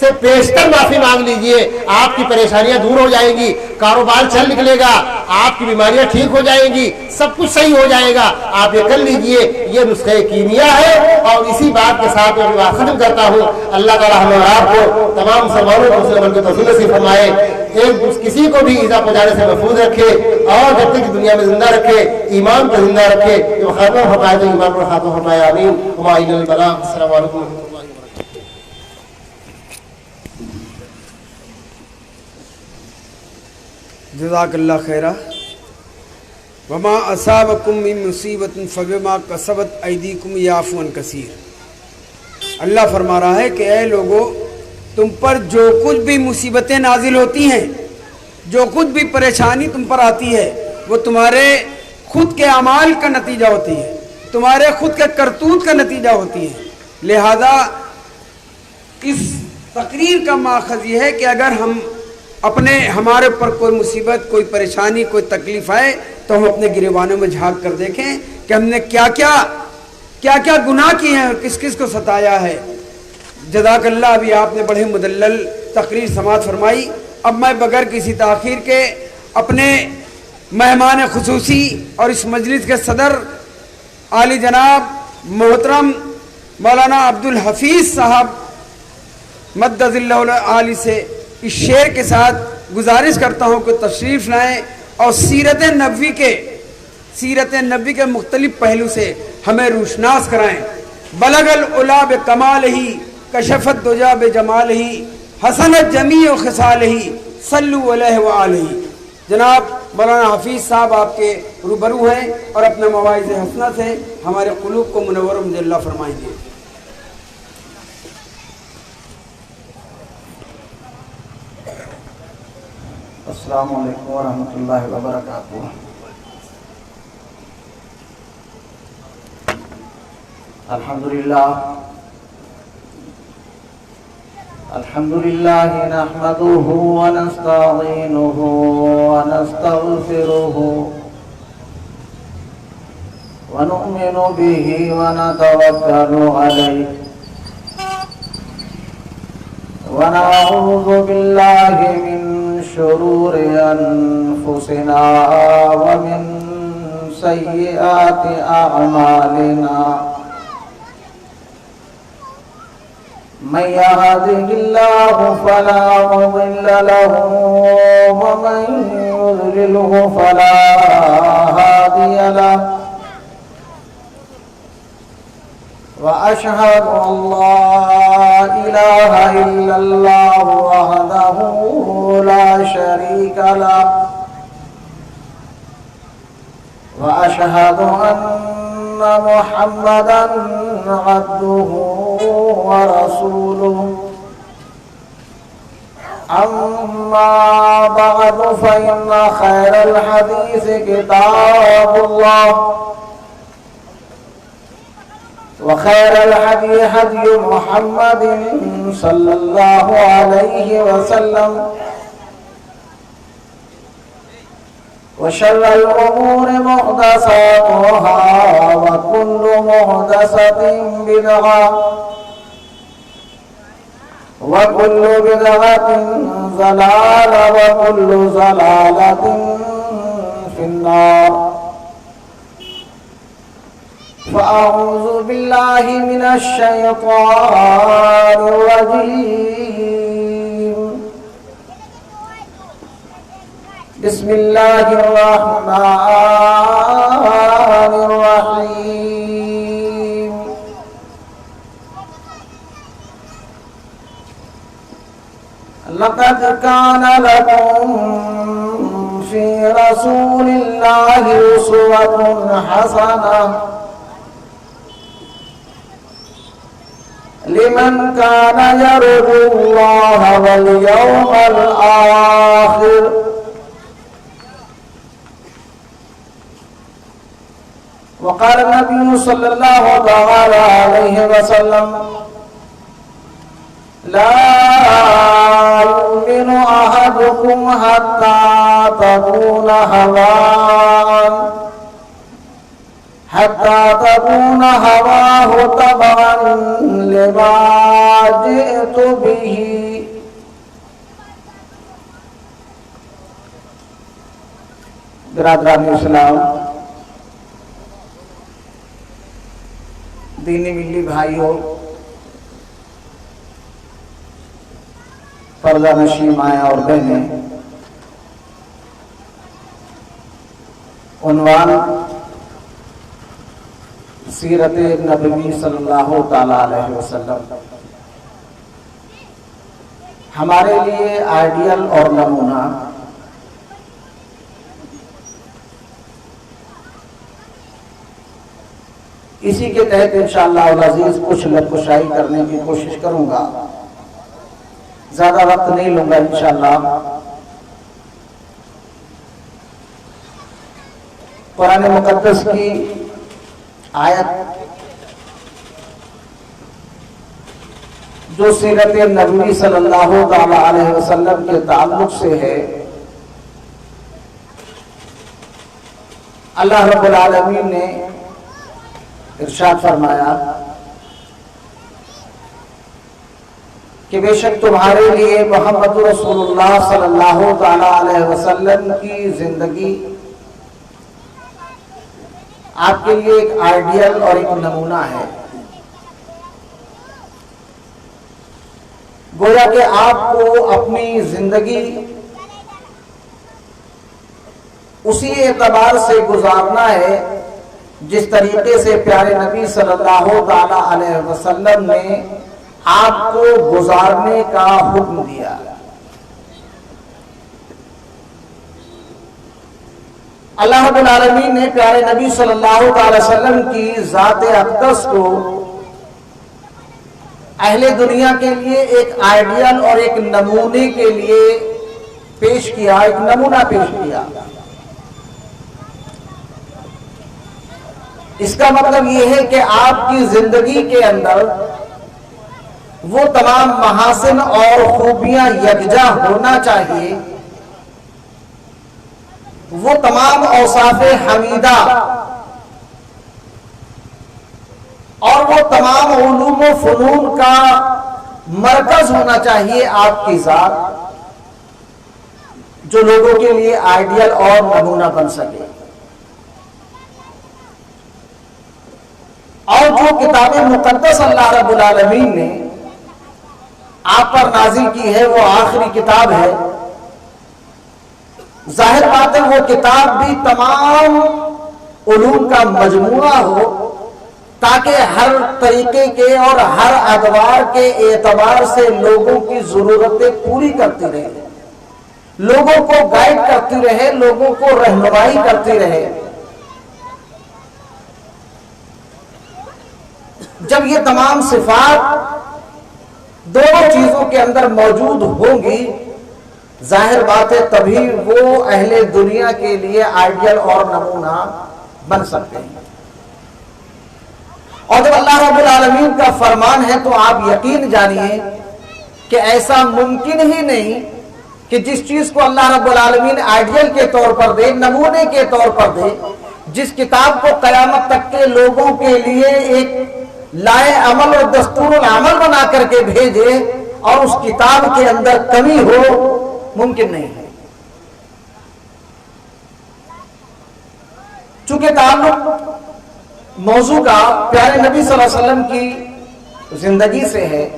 سے پیشتر معافی مانگ لیجئے، آپ کی پریشانیاں دور ہو جائیں گی، کاروبار چل نکلے گا، آپ کی بیماریاں ٹھیک ہو جائیں گی، سب کچھ صحیح ہو جائے گا۔ آپ یہ کر لیجئے، یہ نسخہ کیمیا ہے۔ اور اسی بات کے ساتھ میں بات ختم کرتا ہوں۔ اللہ تعالیٰ ہم اور آپ کو، تمام مسلمانوں کو مسلمان کی توفیق نصیب فرمائے، کسی کو بھی ایذا پہنچانے سے محفوظ رکھے، اور جب تک دنیا میں زندہ رکھے ایمان کو زندہ رکھے، جو خاتمہ فرمائے تو ایمان پر خاتمہ فرمائے، آمین۔ وعلیکم السلام علیکم ورحمۃ اللہ وبرکاتہ۔ جزاک اللہ خیرہ۔ وما اصابکم من مصیبت فبما کسبت ایدیکم یعفو عن کثیر۔ اللہ فرما رہا ہے کہ اے لوگو، تم پر جو کچھ بھی مصیبتیں نازل ہوتی ہیں، جو کچھ بھی پریشانی تم پر آتی ہے، وہ تمہارے خود کے اعمال کا نتیجہ ہوتی ہے، تمہارے خود کے کرتوت کا نتیجہ ہوتی ہے۔ لہذا اس تقریر کا ماخذ یہ ہے کہ اگر ہمارے اوپر کوئی مصیبت، کوئی پریشانی، کوئی تکلیف آئے تو ہم اپنے گریبانوں میں جھانک کر دیکھیں کہ ہم نے کیا کیا گناہ کیے ہیں اور کس کس کو ستایا ہے۔ جزاک اللہ۔ ابھی آپ نے بڑے مدلل تقریر سماعت فرمائی۔ اب میں بغیر کسی تاخیر کے اپنے مہمان خصوصی اور اس مجلس کے صدر عالی جناب محترم مولانا عبدالحفیظ صاحب مدد اللہ عالی سے اس شعر کے ساتھ گزارش کرتا ہوں کہ تشریف لائیں اور سیرت نبی کے مختلف پہلو سے ہمیں روشناس کرائیں۔ بلغ العلا بکمالہ، کشفت دجا بجمالہ، حسنت جمیع خصالہ، صلوا علیہ وآلہ۔ جناب مولانا حفیظ صاحب آپ کے روبرو ہیں اور اپنے مواعظ حسنہ سے ہمارے قلوب کو منور و مجلہ فرمائیں گے۔ السلام علیکم ورحمۃ اللہ وبرکاتہ۔ الحمد للہ نحمده ونستعینه ونستغفره ونؤمن به ونتوکل علیہ ونعوذ باللہ من شرور انفسنا ومن سیئات اعمالنا، من يهده الله فلا مضل له ومن يضلله فلا هادي له، وأشهد أن لا إله إلا الله وحده لا شريك له، وأشهد أن محمدًا عبده ورسوله، أما بعد فإن خير الحديث كتاب الله، وخير الهدي هدي محمد صلى الله عليه وسلم، وشر الأمور محدثاتها وكل محدثة بدعة وكل بدعة ضلالة وكل ضلالة في النار، فأعوذ بالله من الشيطان الرجيم، بسم الله الرحمن الرحيم، لقد كان لكم في رسول الله أسوة حسنة لمن كان يرجو الله واليوم الآخر، وقال النبي صلى الله تعالى عليه وسلم: لا يؤمن أحدكم حتى تكون هواه تبعا لما جئت به برادران اسلام، دینی ملی بھائیوں، پردہ نشین مائیں اور بہنیں، عنوان سیرت نبوی صلی اللہ تعالی علیہ وسلم ہمارے لیے آئیڈیل اور نمونہ۔ اسی کے تحت انشاءاللہ العزیز کچھ لفظ کرنے کی کوشش کروں گا، زیادہ وقت نہیں لوں گا انشاءاللہ۔ قرآن مقدس کی آیت جو سیرت نبوی صلی اللہ تعالی علیہ وسلم کے تعلق سے ہے، اللہ رب العالمین نے ارشاد فرمایا کہ بے شک تمہارے لیے محمد رسول اللہ صلی اللہ تعالی علیہ وسلم کی زندگی آپ کے لیے ایک آئیڈیل اور ایک نمونہ ہے۔ گویا کہ آپ کو اپنی زندگی اسی اعتبار سے گزارنا ہے جس طریقے سے پیارے نبی صلی اللہ تعالی علیہ وسلم نے آپ کو گزارنے کا حکم دیا۔ اللہ رب العالمین نے پیارے نبی صلی اللہ تعالی وسلم کی ذات اقدس کو اہل دنیا کے لیے ایک آئیڈیل اور ایک نمونے کے لیے پیش کیا، ایک نمونہ پیش کیا۔ اس کا مطلب یہ ہے کہ آپ کی زندگی کے اندر وہ تمام محاسن اور خوبیاں یکجا ہونا چاہیے، وہ تمام اوصاف حمیدہ اور وہ تمام علوم و فنون کا مرکز ہونا چاہیے آپ کی ذات، جو لوگوں کے لیے آئیڈیل اور نمونہ بن سکے۔ اور جو کتاب مقدس اللہ رب العالمین نے آپ پر نازل کی ہے وہ آخری کتاب ہے۔ ظاہر بات ہے وہ کتاب بھی تمام علوم کا مجموعہ ہو تاکہ ہر طریقے کے اور ہر ادوار کے اعتبار سے لوگوں کی ضرورتیں پوری کرتی رہے، لوگوں کو گائیڈ کرتی رہے، لوگوں کو رہنمائی کرتی رہے۔ جب یہ تمام صفات دونوں چیزوں کے اندر موجود ہوں گی، ظاہر بات ہے تبھی وہ اہل دنیا کے لیے آئیڈیل اور نمونہ بن سکتے ہیں۔ اور جب اللہ رب العالمین کا فرمان ہے تو آپ یقین جانیے کہ ایسا ممکن ہی نہیں کہ جس چیز کو اللہ رب العالمین آئیڈیل کے طور پر دے، نمونے کے طور پر دے، جس کتاب کو قیامت تک کے لوگوں کے لیے ایک لائے عمل اور دستور العمل بنا کر کے بھیجے اور اس کتاب کے اندر کمی ہو، ممکن نہیں ہے۔ چونکہ تعلق موضوع کا پیارے نبی صلی اللہ علیہ وسلم کی زندگی سے ہے،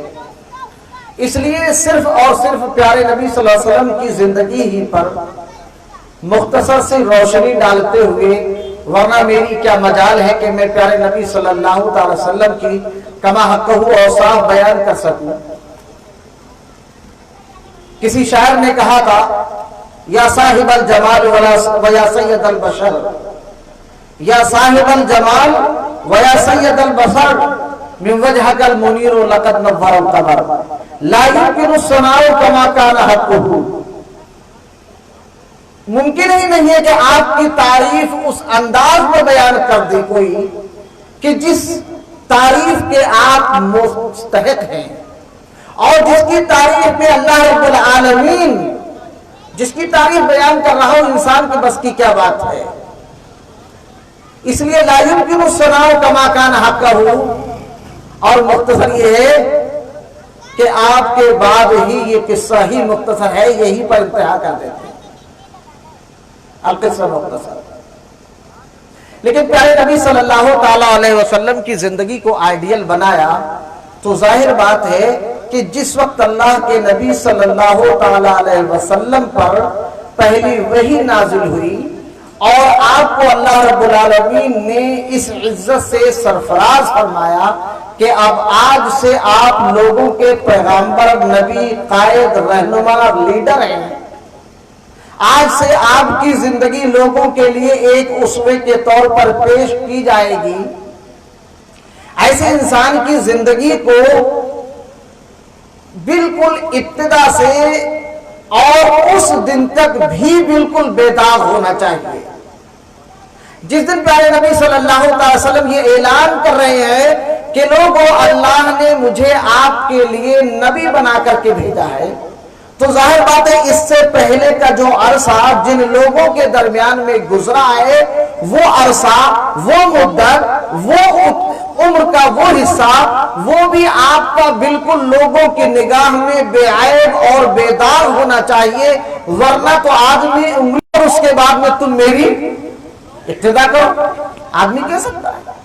اس لیے صرف اور صرف پیارے نبی صلی اللہ علیہ وسلم کی زندگی ہی پر مختصر سی روشنی ڈالتے ہوئے، ورنہ میری کیا مجال ہے کہ میں پیارے نبی صلی اللہ تعالی وسلم کی کما حقہ اوصاف بیان کر سکوں۔ کسی شاعر نے کہا تھا یا صاحب الجمال و یا سید البشر، یا صاحب الجمال و یا سید البشر من وجهك المنیر لقد نور القمر لا يمكن الثناء كما كان حقه۔ ممکن ہی نہیں ہے کہ آپ کی تعریف اس انداز میں بیان کر دے کوئی کہ جس تعریف کے آپ مستحق ہیں، اور جس کی تعریف میں اللہ رب العالمین جس کی تعریف بیان کر رہا ہوں انسان کے بس کی کیا بات ہے۔ اس لیے لا يمكن الثناء كما كان حقه، اور مختصر یہ ہے کہ آپ کے بعد ہی یہ قصہ ہی مختصر ہے، یہی پر انتہا کر دیتے ہیں۔ القصہ مختصر. لیکن پیارے نبی صلی اللہ تعالی علیہ وسلم کی زندگی کو آئیڈیل بنایا تو ظاہر بات ہے کہ جس وقت اللہ کے نبی صلی اللہ تعالی علیہ وسلم پر پہلی وحی نازل ہوئی اور آپ کو اللہ رب العالمین نے اس عزت سے سرفراز فرمایا کہ اب آج سے آپ لوگوں کے پیغمبر، نبی، قائد، رہنما، لیڈر ہیں. آج سے آپ کی زندگی لوگوں کے لیے ایک اسوے کے طور پر پیش کی جائے گی. ایسے انسان کی زندگی کو بالکل ابتدا سے اور اس دن تک بھی بالکل بے داغ ہونا چاہیے. جس دن پیارے نبی صلی اللہ علیہ وسلم یہ اعلان کر رہے ہیں کہ لوگوں اللہ نے مجھے آپ کے لیے نبی بنا کر کے بھیجا ہے، تو ظاہر بات ہے اس سے پہلے کا جو عرصہ جن لوگوں کے درمیان میں گزرا ہے وہ عرصہ، وہ مدت، وہ عمر کا وہ حصہ، وہ بھی آپ کا بالکل لوگوں کی نگاہ میں بے عیب اور بے داغ ہونا چاہیے. ورنہ تو آدمی انگلی اور اس کے بعد میں تم میری ابتدا کرو، آدمی کہہ سکتا ہے.